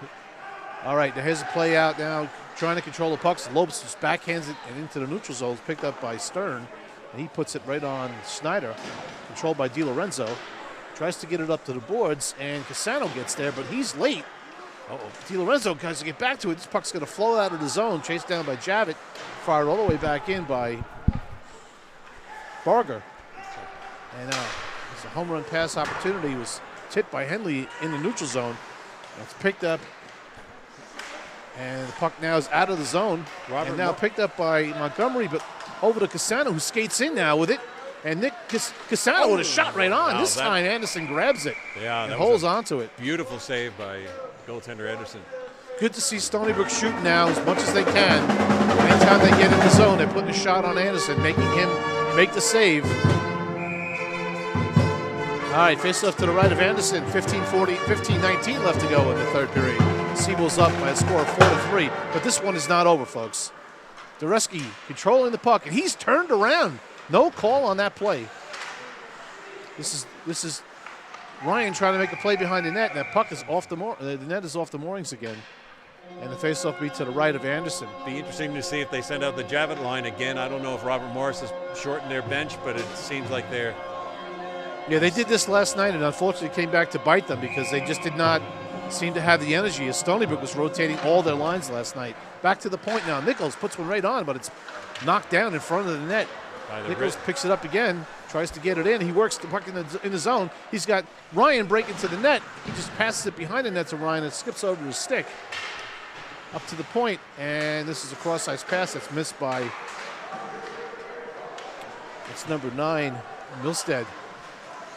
All right, here's a play out now, trying to control the pucks. Lopes just backhands it and into the neutral zone, picked up by Stern. And he puts it right on Snyder, controlled by DiLorenzo. Tries to get it up to the boards, and Cassano gets there, but he's late. DiLorenzo tries to get back to it. This puck's going to flow out of the zone, chased down by Javit, fired all the way back in by Barger. And it's a home run pass opportunity. It was tipped by Henley in the neutral zone. It's picked up, and the puck now is out of the zone. And now picked up by Montgomery, but over to Cassano, who skates in now with it. And Nick Cassano with a shot right on. This time Anderson grabs it and holds on to it. Beautiful save by goaltender Anderson. Good to see Stony Brook shoot now as much as they can. Anytime they get in the zone, they're putting a shot on Anderson, making him make the save. All right, face off to the right of Anderson. 15-19 left to go in the third period. Seawolves up by a score of 4-3. But this one is not over, folks. Dureski controlling the puck, and he's turned around. No call on that play. This is Ryan trying to make a play behind the net, and that puck is off the net is off the moorings again. And the faceoff beat to the right of Anderson. Be interesting to see if they send out the Javit line again. I don't know if Robert Morris has shortened their bench, but it seems like they're. Yeah, they did this last night, and unfortunately came back to bite them because they just did not seem to have the energy as Stony Brook was rotating all their lines last night. Back to the point now. Nichols puts one right on, but it's knocked down in front of the net. Nichols picks it up again, tries to get it in. He works the puck in the zone. He's got Ryan breaking to the net. He just passes it behind the net to Ryan. It skips over his stick. Up to the point, and this is a cross-ice pass that's missed by, it's number 9, Milstead.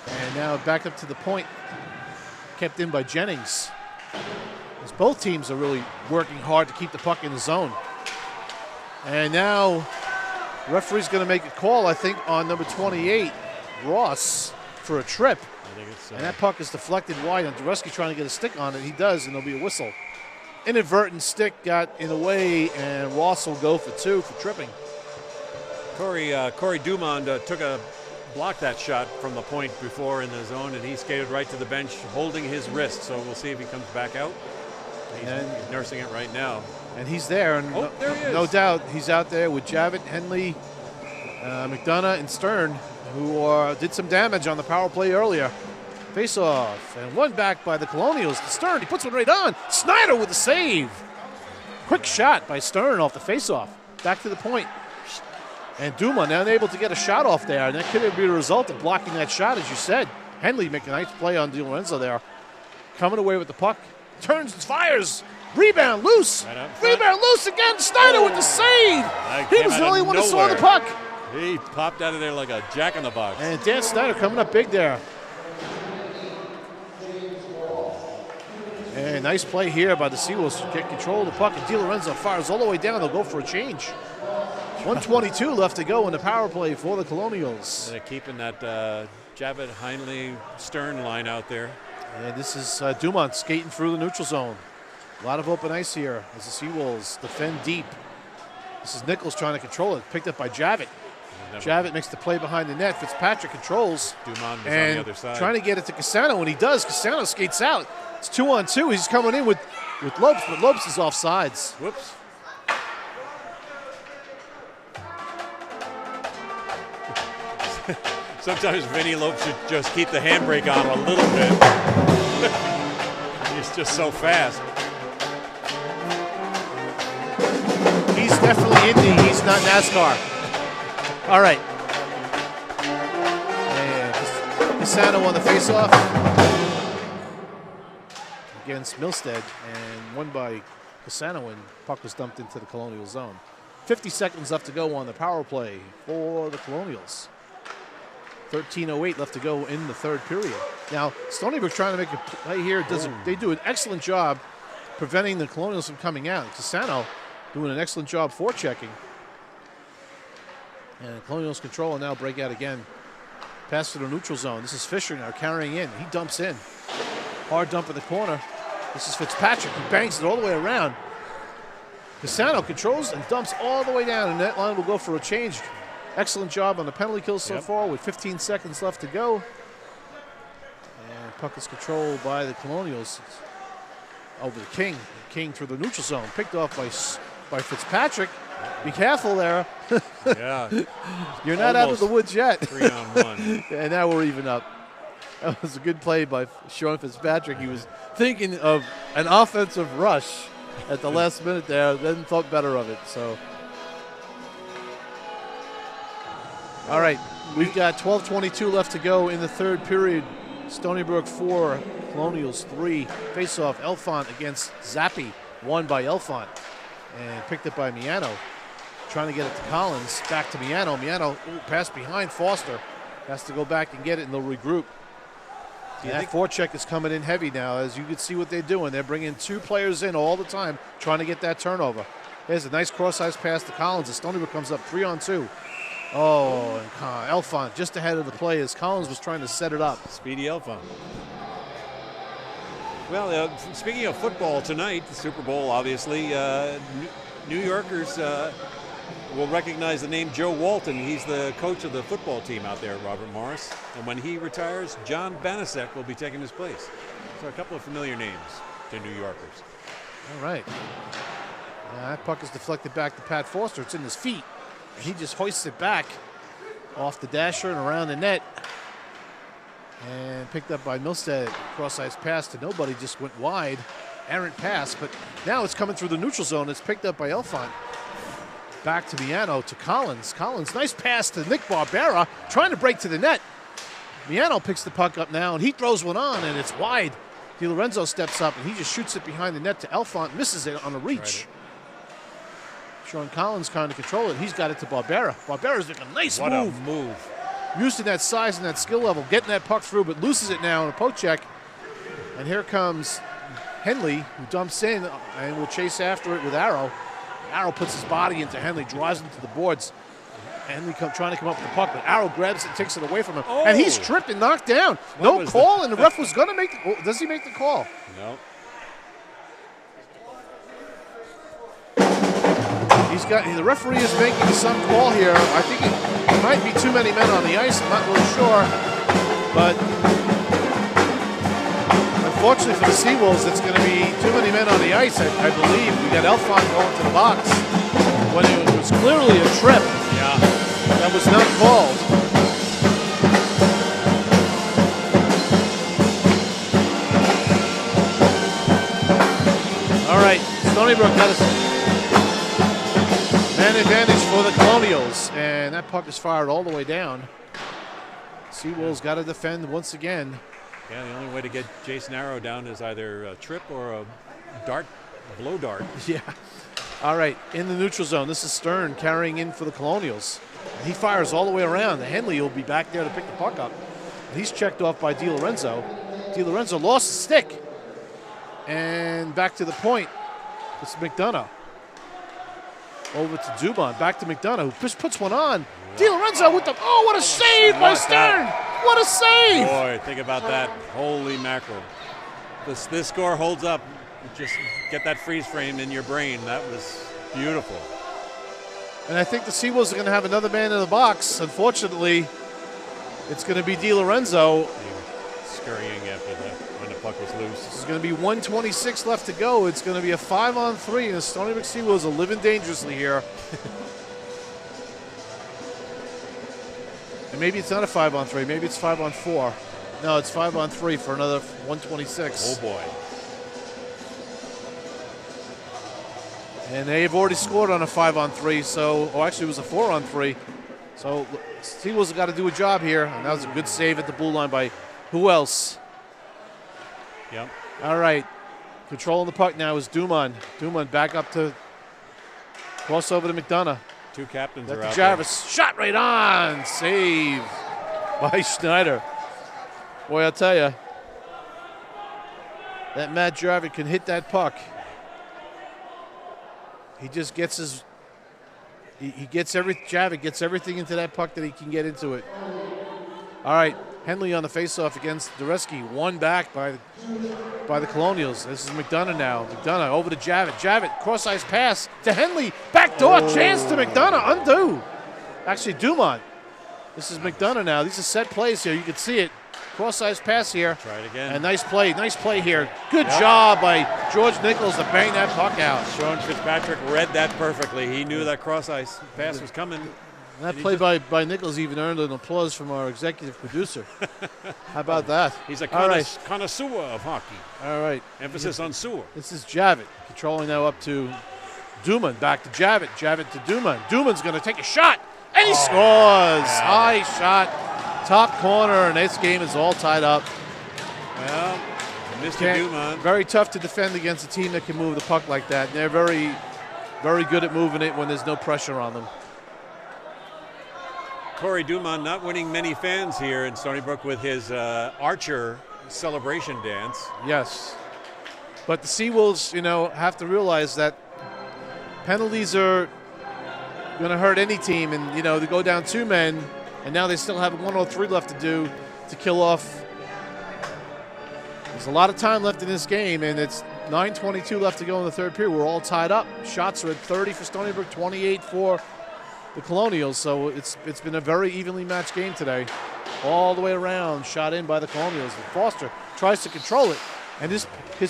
And now back up to the point, kept in by Jennings. As both teams are really working hard to keep the puck in the zone. And now the referee's going to make a call, I think, on number 28, Ross, for a trip. I think it's, and that puck is deflected wide, and Dureski trying to get a stick on it. He does, and there'll be a whistle. Inadvertent stick got in the way, and Ross will go for 2 for tripping. Corey Dumond blocked that shot from the point before in the zone, and he skated right to the bench holding his wrist. So we'll see if he comes back out. He's nursing it right now. And he's there, and there he is. No doubt he's out there with Javit, Henley, McDonough, and Stern, who did some damage on the power play earlier. Face off, and one back by the Colonials to Stern. He puts one right on. Snyder with the save. Quick shot by Stern off the face-off. Back to the point. And Duma now unable to get a shot off there, and that could be the result of blocking that shot, as you said. Henley making a nice play on DiLorenzo there. Coming away with the puck. Turns and fires. Rebound loose. Rebound loose again. Snyder with the save. He was the only one who saw the puck. He popped out of there like a jack-in-the-box. And Dan Snyder coming up big there. And nice play here by the Seawolves to get control of the puck. And DiLorenzo fires all the way down. They'll go for a change. 1:22 left to go in the power play for the Colonials. They're keeping that Javit, Heinley, Stern line out there. And this is Dumont skating through the neutral zone. A lot of open ice here as the Seawolves defend deep. This is Nichols trying to control it. Picked up by Javit. Javit makes the play behind the net. Fitzpatrick controls. Dumont is and on the other side. Trying to get it to Cassano. When he does, Cassano skates out. It's 2-on-2. He's coming in with Lopes, but Lopes is off sides. Whoops. Sometimes Vinny Lopes should just keep the handbrake on a little bit. He's just so fast. He's definitely Indy. He's not NASCAR. All right. And Cassano on the faceoff against Milstead, and won by Cassano, and puck was dumped into the Colonial zone. 50 seconds left to go on the power play for the Colonials. 13:08 left to go in the third period. Now, Stony Brook trying to make a play here. They do an excellent job preventing the Colonials from coming out. Cassano doing an excellent job forechecking. And Colonials control and now break out again. Pass to the neutral zone. This is Fisher now carrying in. He dumps in. Hard dump in the corner. This is Fitzpatrick. He bangs it all the way around. Pisano controls and dumps all the way down, and that line will go for a change. Excellent job on the penalty kill so far with 15 seconds left to go. And puck is controlled by the Colonials. Over to King. King through the neutral zone. Picked off by Fitzpatrick. Be careful there. Yeah. You're not out of the woods yet. 3-on-1. And now we're even up. That was a good play by Sean Fitzpatrick. He was thinking of an offensive rush at the last minute there, then thought better of it. So, all right, we've got 12:22 left to go in the third period. Stony Brook 4, Colonials 3. Face-off, Elfont against Zappi, won by Elfont, and picked up by Miano. Trying to get it to Collins, back to Miano. Miano, pass behind Foster. Has to go back and get it, and they'll regroup. And that forecheck is coming in heavy now. As you can see what they're doing. They're bringing two players in all the time, trying to get that turnover. There's a nice cross-ice pass to Collins. As Stony Brook comes up 3-on-2. Oh, and Elfont just ahead of the play as Collins was trying to set it up. Speedy Elfont. Well, speaking of football tonight, the Super Bowl, obviously, New Yorkers will recognize the name Joe Walton. He's the coach of the football team out there, Robert Morris. And when he retires, John Banasek will be taking his place. So a couple of familiar names to New Yorkers. All right. That puck is deflected back to Pat Foster. It's in his feet. He just hoists it back off the dasher and around the net. And picked up by Milstead. Cross-ice pass to nobody, just went wide. Errant pass, but now it's coming through the neutral zone. It's picked up by Elfont. Back to Miano, to Collins. Collins, nice pass to Nick Barbera, trying to break to the net. Miano picks the puck up now, and he throws one on, and it's wide. DiLorenzo steps up, and he just shoots it behind the net to Elfont, misses it on a reach. Sean Collins trying to control it. He's got it to Barbera. Barbera's making a nice move. What a move. Using that size and that skill level, getting that puck through, but loses it now on a poke check. And here comes Henley, who dumps in and will chase after it with Arrow. Arrow puts his body into Henley, drives him to the boards. Henley trying to come up with the puck, but Arrow grabs it, takes it away from him. Oh. And he's tripped and knocked down. No call, and the ref was going to make the does he make the call? No. The referee is making some call here. I think it might be too many men on the ice. I'm not really sure. But unfortunately for the Seawolves, it's going to be too many men on the ice, I believe. We got Elfont going to the box when it was clearly a trip. Yeah. That was not called. All right, Stony Brook got us. Man advantage for the Colonials, and that puck is fired all the way down. Seawolves got to defend once again. Yeah, the only way to get Jason Arrow down is either a trip or a blow dart. Yeah. All right, in the neutral zone, this is Stern carrying in for the Colonials. He fires all the way around. The Henley will be back there to pick the puck up. And he's checked off by DiLorenzo. DiLorenzo lost the stick. And back to the point. It's McDonough. Over to Dubon, back to McDonough, who just puts one on. DiLorenzo with the, what a save by Stern! What a save! Boy, think about that. Holy mackerel. This score holds up. Just get that freeze frame in your brain. That was beautiful. And I think the Seawolves are going to have another man in the box. Unfortunately, it's going to be DiLorenzo. Scurrying after when the puck was loose. There's going to be 1:26 left to go. It's going to be a 5-on-3, and the Stony Brook Seawolves are living dangerously here. And maybe it's not a 5-on-3. Maybe it's 5-on-4. No, it's 5-on-3 for another 1:26. Oh, boy. And they've already scored on a 5-on-3, or actually it was a 4-on-3. So Seawolves have got to do a job here, and that was a good save at the blue line by who else? Yep. All right. Controlling the puck now is Dumont. Dumont back up to crossover to McDonough. Two captains That's are out Jarvis. there. Shot right on. Save by Schneider. Boy, I'll tell you, that Matt Jarvis can hit that puck. He just gets his. He gets Jarvis gets everything into that puck that he can get into it. All right, Henley on the faceoff against Dureski. One back by the Colonials. This is McDonough now. McDonough over to Javit. Javit, cross-ice pass to Henley. Backdoor chance to McDonough. Undo. Actually, Dumont. This is McDonough now. These are set plays here. You can see it. Cross-ice pass here. Try it again. And nice play here. Good job by George Nichols to bang that puck out. Sean Fitzpatrick read that perfectly. He knew that cross-ice pass was coming. That play by Nichols even earned an applause from our executive producer. How about that? He's a connoisseur of hockey. All right. Emphasis on sewer. This is Javit controlling now up to Duman. Back to Javit. Javit to Duman. Duman's going to take a shot. And he scores. High shot. Top corner. And this game is all tied up. Well, Mr. Duman. Very tough to defend against a team that can move the puck like that. And they're very, very good at moving it when there's no pressure on them. Corey Dumont not winning many fans here in Stony Brook with his Archer celebration dance. Yes. But the Seawolves, have to realize that penalties are going to hurt any team. And, they go down 2 men, and now they still have 103 left to do to kill off. There's a lot of time left in this game, and it's 9:22 left to go in the third period. We're all tied up. Shots are at 30 for Stony Brook, 28 for the Colonials, so it's been a very evenly matched game today. All the way around, shot in by the Colonials. And Foster tries to control it, and his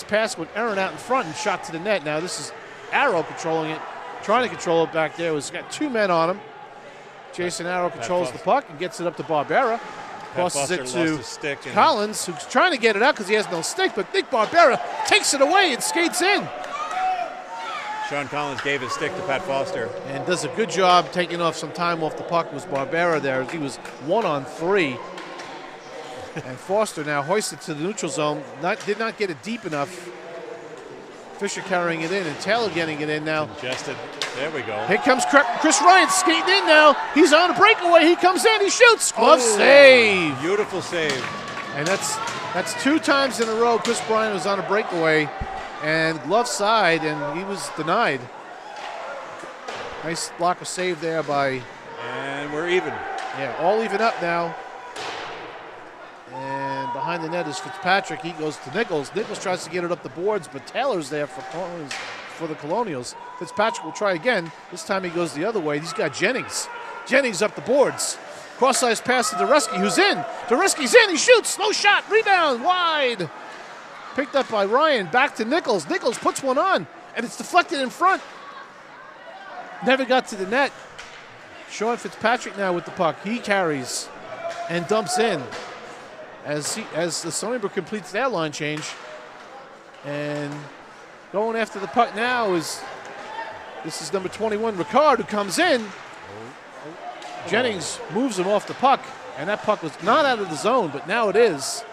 pass went Aaron out in front and shot to the net. Now this is Arrow controlling it, trying to control it back there. He's got 2 men on him. Jason Arrow controls the puck and gets it up to Barbera. Crosses it to Collins, who's trying to get it out because he has no stick, but Nick Barbera takes it away and skates in. Sean Collins gave his stick to Pat Foster. And does a good job taking off some time off the puck was Barbera there. He was 1-on-3. And Foster now hoisted to the neutral zone. Did not get it deep enough. Fisher carrying it in and Taylor getting it in now. Congested. There we go. Here comes Chris Ryan skating in now. He's on a breakaway. He comes in. He shoots. Glove save. Beautiful save. And that's 2 times in a row Chris Ryan was on a breakaway. And glove side, and he was denied. Nice block of save there by... And we're even. Yeah, all even up now. And behind the net is Fitzpatrick. He goes to Nichols. Nichols tries to get it up the boards, but Taylor's there for the Colonials. Fitzpatrick will try again. This time he goes the other way. He's got Jennings. Jennings up the boards. Cross-ice pass to Dureski, who's in. Dureski's in. He shoots. No shot. Rebound. Wide. Picked up by Ryan, back to Nichols. Nichols puts one on, and it's deflected in front. Never got to the net. Sean Fitzpatrick now with the puck. He carries and dumps in as the Stony Brook completes their line change. And going after the puck now is number 21, Ricard, who comes in. Jennings moves him off the puck, and that puck was not out of the zone, but now it is.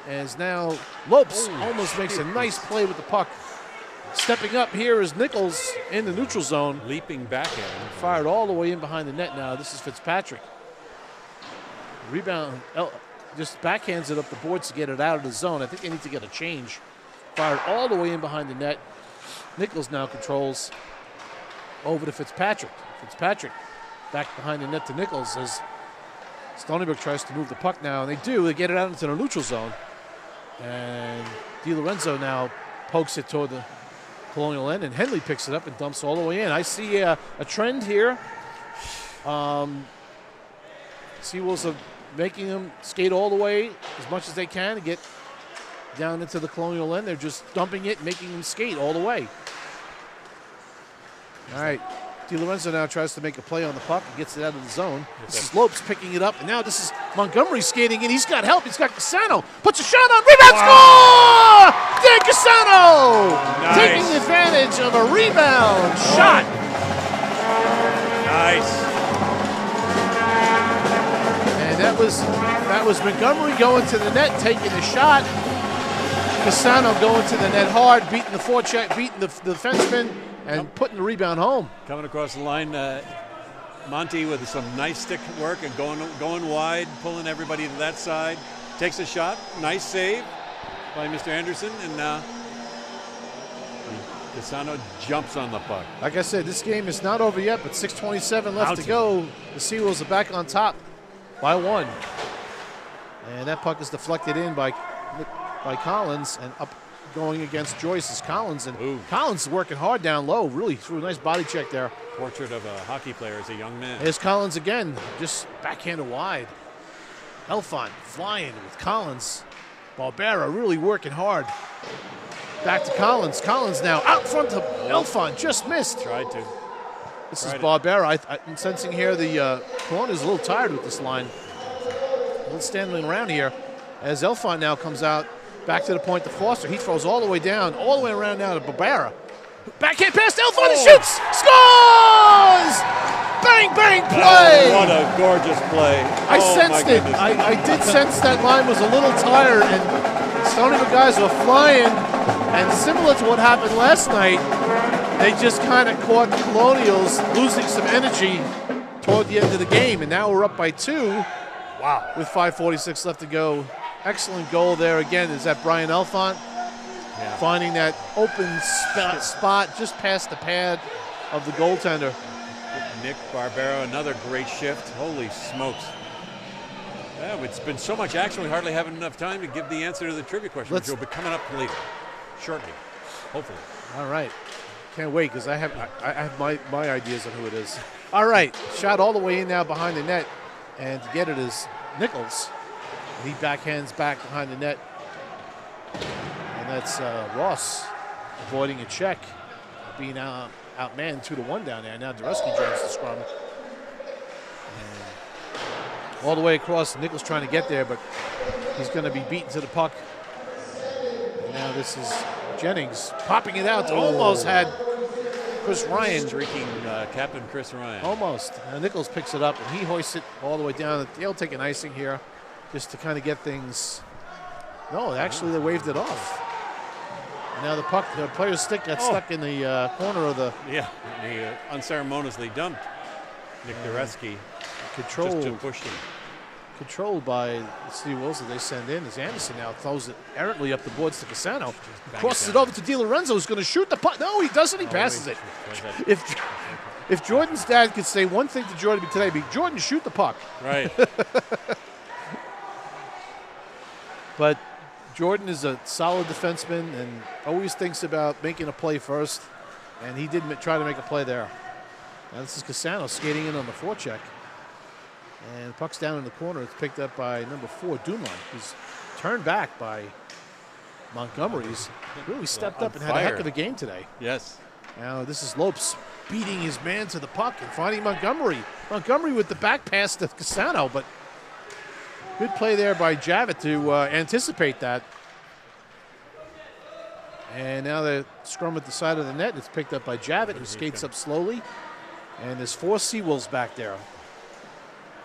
As now Lopes almost makes a nice play with the puck. Stepping up here is Nichols in the neutral zone. Leaping back at him. Fired all the way in behind the net now. This is Fitzpatrick. Rebound, just backhands it up the boards to get it out of the zone. I think they need to get a change. Fired all the way in behind the net. Nichols now controls over to Fitzpatrick. Fitzpatrick back behind the net to Nichols as Stony Brook tries to move the puck now, and they do. They get it out into the neutral zone. And DiLorenzo now pokes it toward the Colonial end, and Henley picks it up and dumps all the way in. I see a trend here. Seawolves are making them skate all the way as much as they can to get down into the Colonial end. They're just dumping it, making them skate all the way. All right. DiLorenzo now tries to make a play on the puck and gets it out of the zone. This is Lopes picking it up, and now this is Montgomery skating in. He's got help. He's got Cassano. Puts a shot on. Rebound score! Dan Cassano taking advantage of a rebound shot. Nice. And that was Montgomery going to the net, taking a shot. Cassano going to the net hard, beating the forecheck, beating the defenseman, and putting the rebound home. Coming across the line, Monty with some nice stick work and going wide, pulling everybody to that side. Takes a shot, nice save by Mr. Anderson, and now Cassano jumps on the puck. Like I said, this game is not over yet, but 6:27 left to go. The Seawolves are back on top by 1. And that puck is deflected in by Collins and up going against Joyce is Collins. And Collins is working hard down low. Really threw a nice body check there. Portrait of a hockey player as a young man. There's Collins again, just backhanded wide. Elfont flying with Collins. Barbera really working hard. Back to Collins. Collins now out front to Elfont, just missed. Tried to. This is Barbera. I'm sensing here the Kelowna is a little tired with this line. A little standing around here as Elfont now comes out back to the point to Foster. He throws all the way down, all the way around now to Barbera. Backhand pass to Elfont and shoots! Scores! Bang, bang, play! What a gorgeous play. I sensed it. I did sense that line was a little tired, and Stony guys were flying. And similar to what happened last night, they just kind of caught the Colonials losing some energy toward the end of the game. And now we're up by 2. Wow. With 5:46 left to go. Excellent goal there again. Is that Brian Elfont? Yeah. Finding that open spot just past the pad of the goaltender. Nick Barbera, another great shift. Holy smokes. Yeah, it's been so much action, we hardly have enough time to give the answer to the trivia question, which will be coming up later, shortly, hopefully. All right. Can't wait because I have my ideas on who it is. All right. Shot all the way in now behind the net. And to get it is Nichols. He backhands back behind the net. And that's Ross avoiding a check, being outmanned 2-1 down there. Now Dureski joins the scrum. And all the way across, Nichols trying to get there, but he's going to be beaten to the puck. And now this is Jennings popping it out. Almost had Chris Ryan. Streaking Captain Chris Ryan. Almost. Nichols picks it up, and he hoists it all the way down. They'll take an icing here just to kind of get things. No, actually, they waved it off. And now the puck, the player's stick got stuck in the corner of the. Yeah, he unceremoniously dumped Nick Dureski. Controlled. Just to push him. Controlled by the Seawolves that they send in as Anderson now throws it errantly up the boards to Casano. Crosses it over to Di Lorenzo, who's going to shoot the puck. No, he doesn't. He passes it. If Jordan's dad could say one thing to Jordan today, it'd be Jordan, shoot the puck. Right. But Jordan is a solid defenseman and always thinks about making a play first, and he did try to make a play there. Now this is Casano skating in on the forecheck. And the puck's down in the corner. It's picked up by number 4, Dumont, who's turned back by Montgomery. He's really stepped up and had a heck of a game today. Yes. Now this is Lopes beating his man to the puck and finding Montgomery. Montgomery with the back pass to Casano, but good play there by Javit to anticipate that. And now the scrum at the side of the net. It's picked up by Javit, who skates up slowly. And there's 4 Seawolves back there.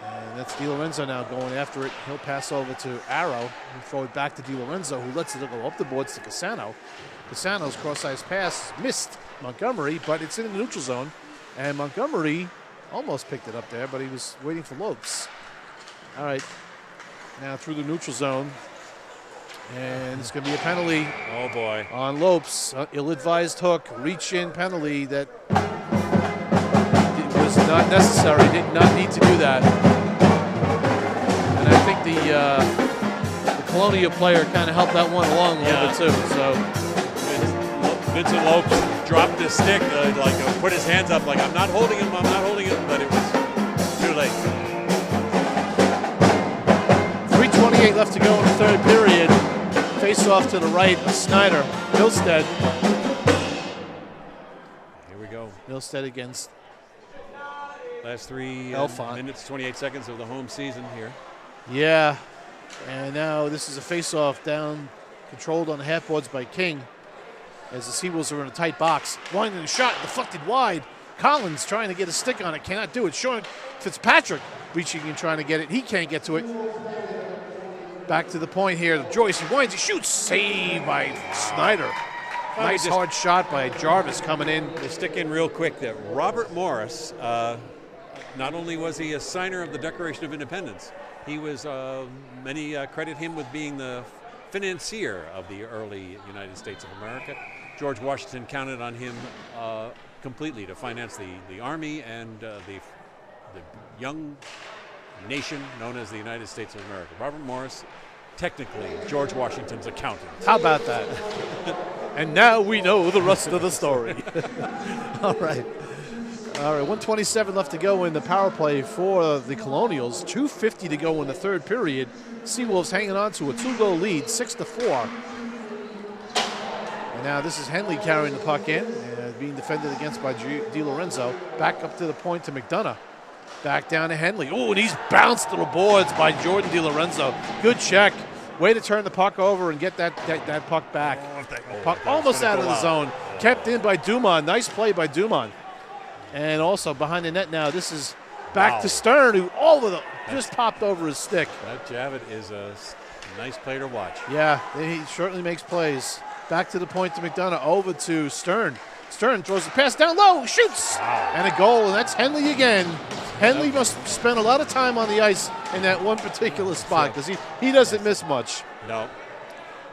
And that's Di Lorenzo now going after it. He'll pass over to Arrow and throw it back to Di Lorenzo, who lets it go up the boards to Casano. Casano's cross-ice pass missed Montgomery, but it's in the neutral zone. And Montgomery almost picked it up there, but he was waiting for Lopes. All right, now through the neutral zone. And it's going to be a penalty. Oh, boy. On Lopes. Ill-advised hook, reach-in penalty that was not necessary. Did not need to do that. And I think the Colonia player kind of helped that one along a little bit too. So Vincent Lopes dropped his stick, put his hands up like, I'm not holding him, but it was too late. 3:28 left to go in the third period. Face off to the right, Snyder. Milstead. Here we go. Milstead against last 3 minutes, 28 seconds of the home season here. Yeah. And now this is a face-off down, controlled on the half boards by King. As the Seawolves are in a tight box. Winding the shot, deflected wide. Collins trying to get a stick on it, cannot do it. Sean Fitzpatrick reaching and trying to get it. He can't get to it. Back to the point here. Joyce, he winds, he shoots. Save by Snyder. Nice hard shot by Jarvis coming in. To stick in real quick that Robert Morris, not only was he a signer of the Declaration of Independence, he was, many credit him with being the financier of the early United States of America. George Washington counted on him completely to finance the Army and the young nation known as the United States of America. Robert Morris, technically George Washington's accountant. How about that? And now we know the rest of the story. All right. 127 left to go in the power play for the Colonials. 2:50 to go in the third period. Seawolves hanging on to a 2-goal lead, 6-4. And now this is Henley carrying the puck in, being defended against by Di Lorenzo. Back up to the point to McDonough. Back down to Henley. Oh, and he's bounced to the boards by Jordan Di Lorenzo. Good check. Way to turn the puck over and get that puck back. Puck almost out of the zone. Kept in by Dumont. Nice play by Dumont. And also behind the net now, this is back to Stern, who just popped over his stick. That Javit is a nice player to watch. Yeah, he certainly makes plays. Back to the point to McDonough, over to Stern. Stern throws the pass down low, shoots, and a goal, and that's Henley again. Henley must spend a lot of time on the ice in that one particular spot because he doesn't miss much. No.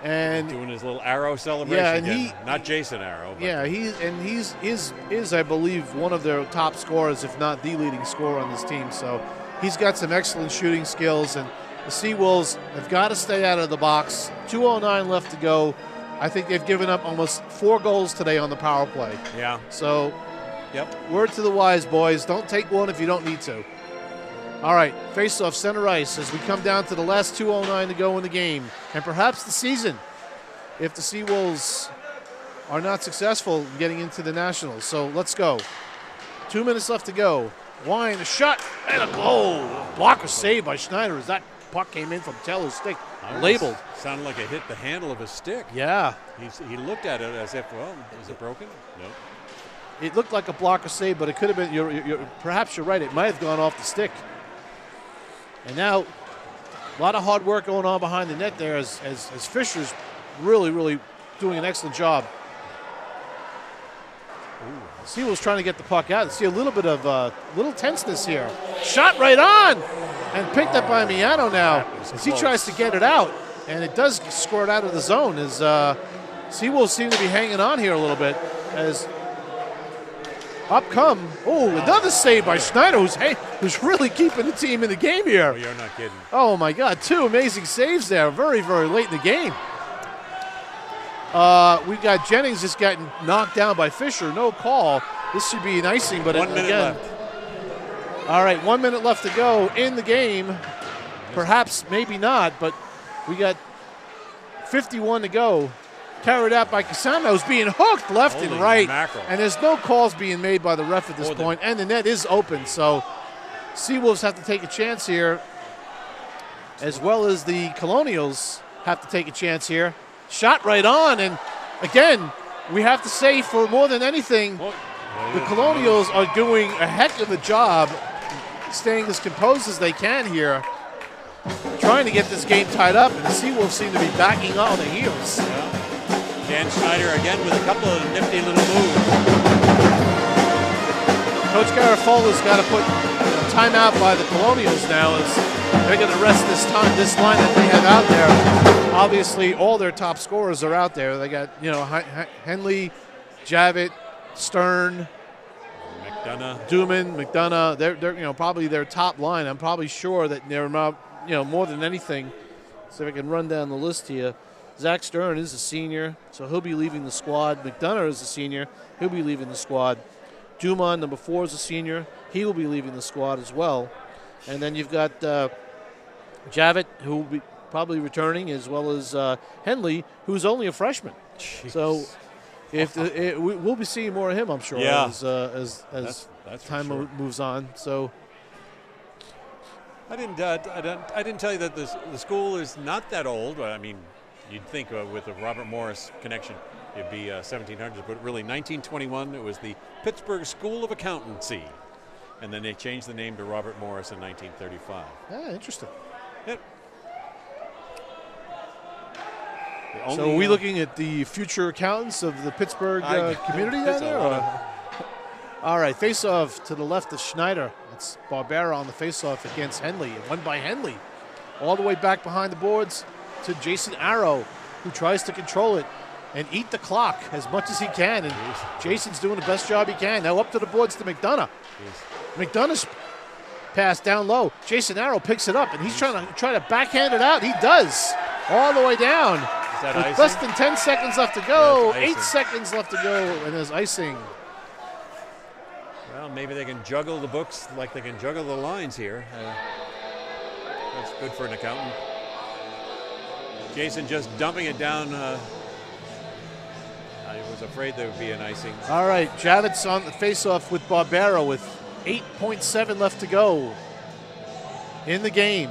And doing his little arrow celebration. Yeah, and not Jason Arrow. Yeah, he's I believe one of their top scorers, if not the leading scorer on this team. So he's got some excellent shooting skills, and the Seawolves have got to stay out of the box. 2:09 left to go. I think they've given up almost 4 goals today on the power play. Yeah. So, word to the wise, boys. Don't take one if you don't need to. All right, face-off center ice as we come down to the last 2:09 to go in the game, and perhaps the season if the Seawolves are not successful in getting into the Nationals. So let's go. 2 minutes left to go. Wine, a shot, and a goal. Blocker save by Schneider as that puck came in from Taylor's stick. Labeled. Sounded like it hit the handle of his stick. Yeah. He looked at it as if, well, is it broken? No. It looked like a blocker save, but it could have been, perhaps you're right, it might have gone off the stick. And now, a lot of hard work going on behind the net there as Fisher's really doing an excellent job. Seawolves trying to get the puck out. See a little bit of little tenseness here. Shot right on! And picked up by Miano now as he tries to get it out. And it does squirt out of the zone as Seawolves seem to be hanging on here a little bit as up come. Oh, another save by Schneider who's really keeping the team in the game here. Oh, you're not kidding. Oh, my God. 2 amazing saves there very late in the game. We've got Jennings just getting knocked down by Fisher. No call. This should be an icing, but 1 minute left. All right, 1 minute left to go in the game. Perhaps, maybe not, but we got 51 to go. Carried out by Casano, who's being hooked left and right. Mackerel. And there's no calls being made by the ref at this point, and the net is open. So Seawolves have to take a chance here, as well as the Colonials have to take a chance here. Shot right on, and again, we have to say for more than anything, the Colonials are doing a heck of a job staying as composed as they can here, trying to get this game tied up, and the Seawolves seem to be backing on the heels. Yeah. Dan Schneider again with a couple of nifty little moves. Coach Garofalo's got to put a timeout by the Colonials now as they're going to rest this line that they have out there. Obviously, all their top scorers are out there. They got, Henley, Javit, Stern, McDonough. They're probably their top line. I'm probably sure that they're more than anything. So if I can run down the list here. Zach Stern is a senior, so he'll be leaving the squad. McDonough is a senior. He'll be leaving the squad. Dumont, number 4, is a senior. He will be leaving the squad as well. And then you've got Javit, who will be probably returning, as well as Henley, who's only a freshman. Jeez. So we'll be seeing more of him, I'm sure, as that's time moves on. So I didn't tell you that the school is not that old. I mean, you'd think with the Robert Morris connection, it'd be 1700s, but really 1921, it was the Pittsburgh School of Accountancy. And then they changed the name to Robert Morris in 1935. Yeah, interesting. Yep. So are we looking at the future accountants of the Pittsburgh community down there? All right, face-off to the left of Schneider. It's Barbera on the face-off against Henley. And won by Henley. All the way back behind the boards to Jason Arrow, who tries to control it and eat the clock as much as he can. And Jason's doing the best job he can. Now up to the boards to McDonough. McDonough's pass down low. Jason Arrow picks it up, and he's trying to backhand it out. He does, all the way down. Is that With icing? less than 10 seconds left to go, That's 8 icing. seconds left to go, and there's icing. Well, maybe they can juggle the books like they can juggle the lines here. That's good for an accountant. Jason just dumping it down. I was afraid there would be an icing. All right, Javits on the faceoff with Barbero with 8.7 left to go in the game.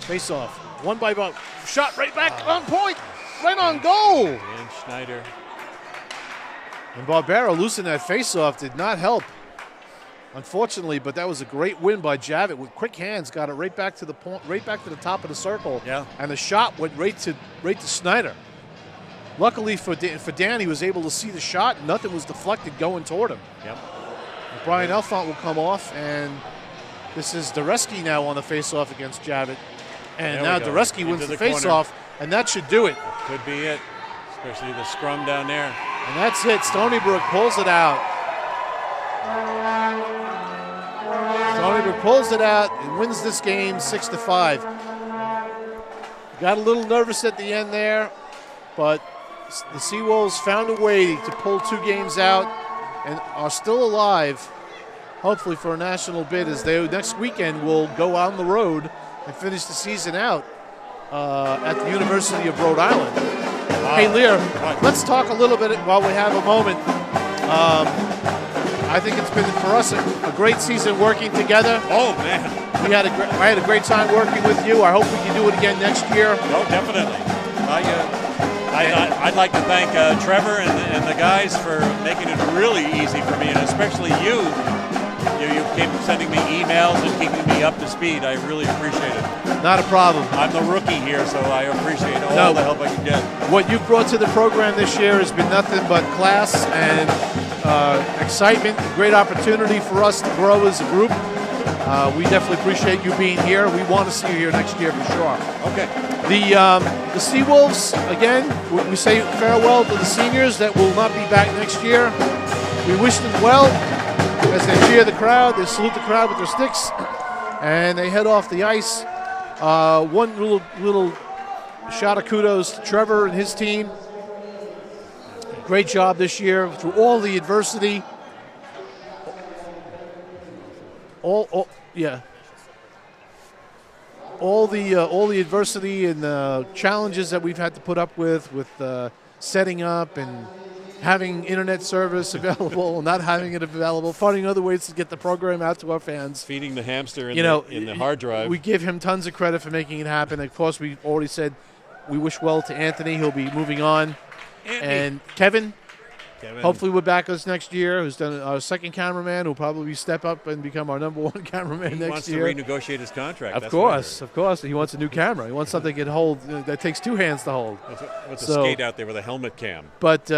Faceoff, one by Bob. Shot right back on point, right on goal. Dan Schneider. And Barbero losing that faceoff did not help, unfortunately, but that was a great win by Javit with quick hands. Got it right back to the point, right back to the top of the circle. Yeah. And the shot went right to Schneider. Luckily for Dan, he was able to see the shot. Nothing was deflected going toward him. Yep. Brian Elfont will come off, and this is Dureski now on the faceoff against Javit. And There now we go. Dureski Into wins the the corner. faceoff, and that should do it. Could be it, especially the scrum down there. And that's it. Stony Brook pulls it out. Stony Brook pulls it out and wins this game 6-5. Got a little nervous at the end there, but the Seawolves found a way to pull 2 games out and are still alive, hopefully for a national bid, as they next weekend will go on the road and finish the season out at the University of Rhode Island. Hey, Lear, let's talk a little bit while we have a moment. I think it's been for us a great season working together. Oh, man. I had a great time working with you. I hope we can do it again next year. No, definitely. I'd like to thank Trevor and the guys for making it really easy for me, and especially you. You keep sending me emails and keeping me up to speed. I really appreciate it. Not a problem. I'm the rookie here, so I appreciate all the help I can get. What you've brought to the program this year has been nothing but class and excitement, a great opportunity for us to grow as a group. We definitely appreciate you being here. We want to see you here next year for sure. Okay. The Seawolves, again, we say farewell to the seniors that will not be back next year. We wish them well as they cheer the crowd. They salute the crowd with their sticks, and they head off the ice. One little shot of kudos to Trevor and his team. Great job this year through all the adversity. All the adversity and the challenges that we've had to put up with setting up and having internet service available, not having it available, finding other ways to get the program out to our fans. Feeding the hamster in the hard drive. We give him tons of credit for making it happen. Of course, we already said we wish well to Anthony. He'll be moving on. And Kevin, hopefully we're back us next year, who's done our second cameraman, who'll probably step up and become our number 1 cameraman next year. He wants to renegotiate his contract. Of course. He wants a new camera. He wants something that can hold, that takes 2 hands to hold. What's a skate out there with a helmet cam? But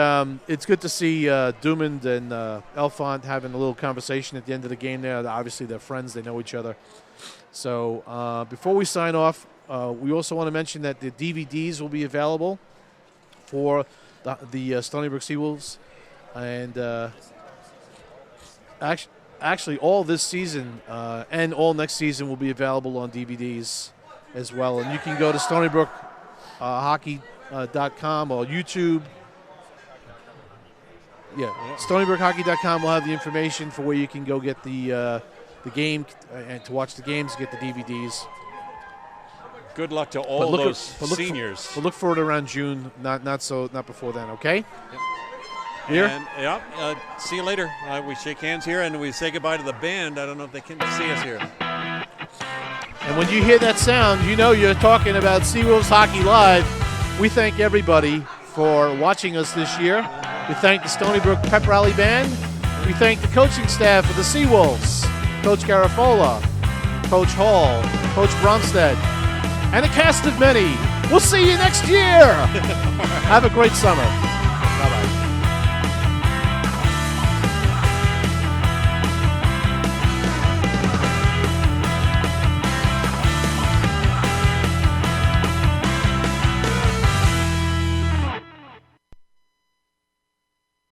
it's good to see Dumond and Elfont having a little conversation at the end of the game there. Obviously, they're friends. They know each other. So before we sign off, we also want to mention that the DVDs will be available for the Stony Brook Seawolves. And actually, all this season and all next season will be available on DVDs as well. And you can go to StonybrookHockey.com or YouTube. Yeah, StonybrookHockey.com will have the information for where you can go get the game and to watch the games, get the DVDs. Good luck to all those seniors. We'll look for it around June, not before then. Okay. Yep. Here? And see you later. We shake hands here and we say goodbye to the band. I don't know if they can see us here. And when you hear that sound, you know you're talking about Seawolves Hockey Live. We thank everybody for watching us this year. We thank the Stony Brook Pep Rally Band. We thank the coaching staff of the Seawolves, Coach Garafola, Coach Hall, Coach Bromstead, and a cast of many. We'll see you next year. Have a great summer.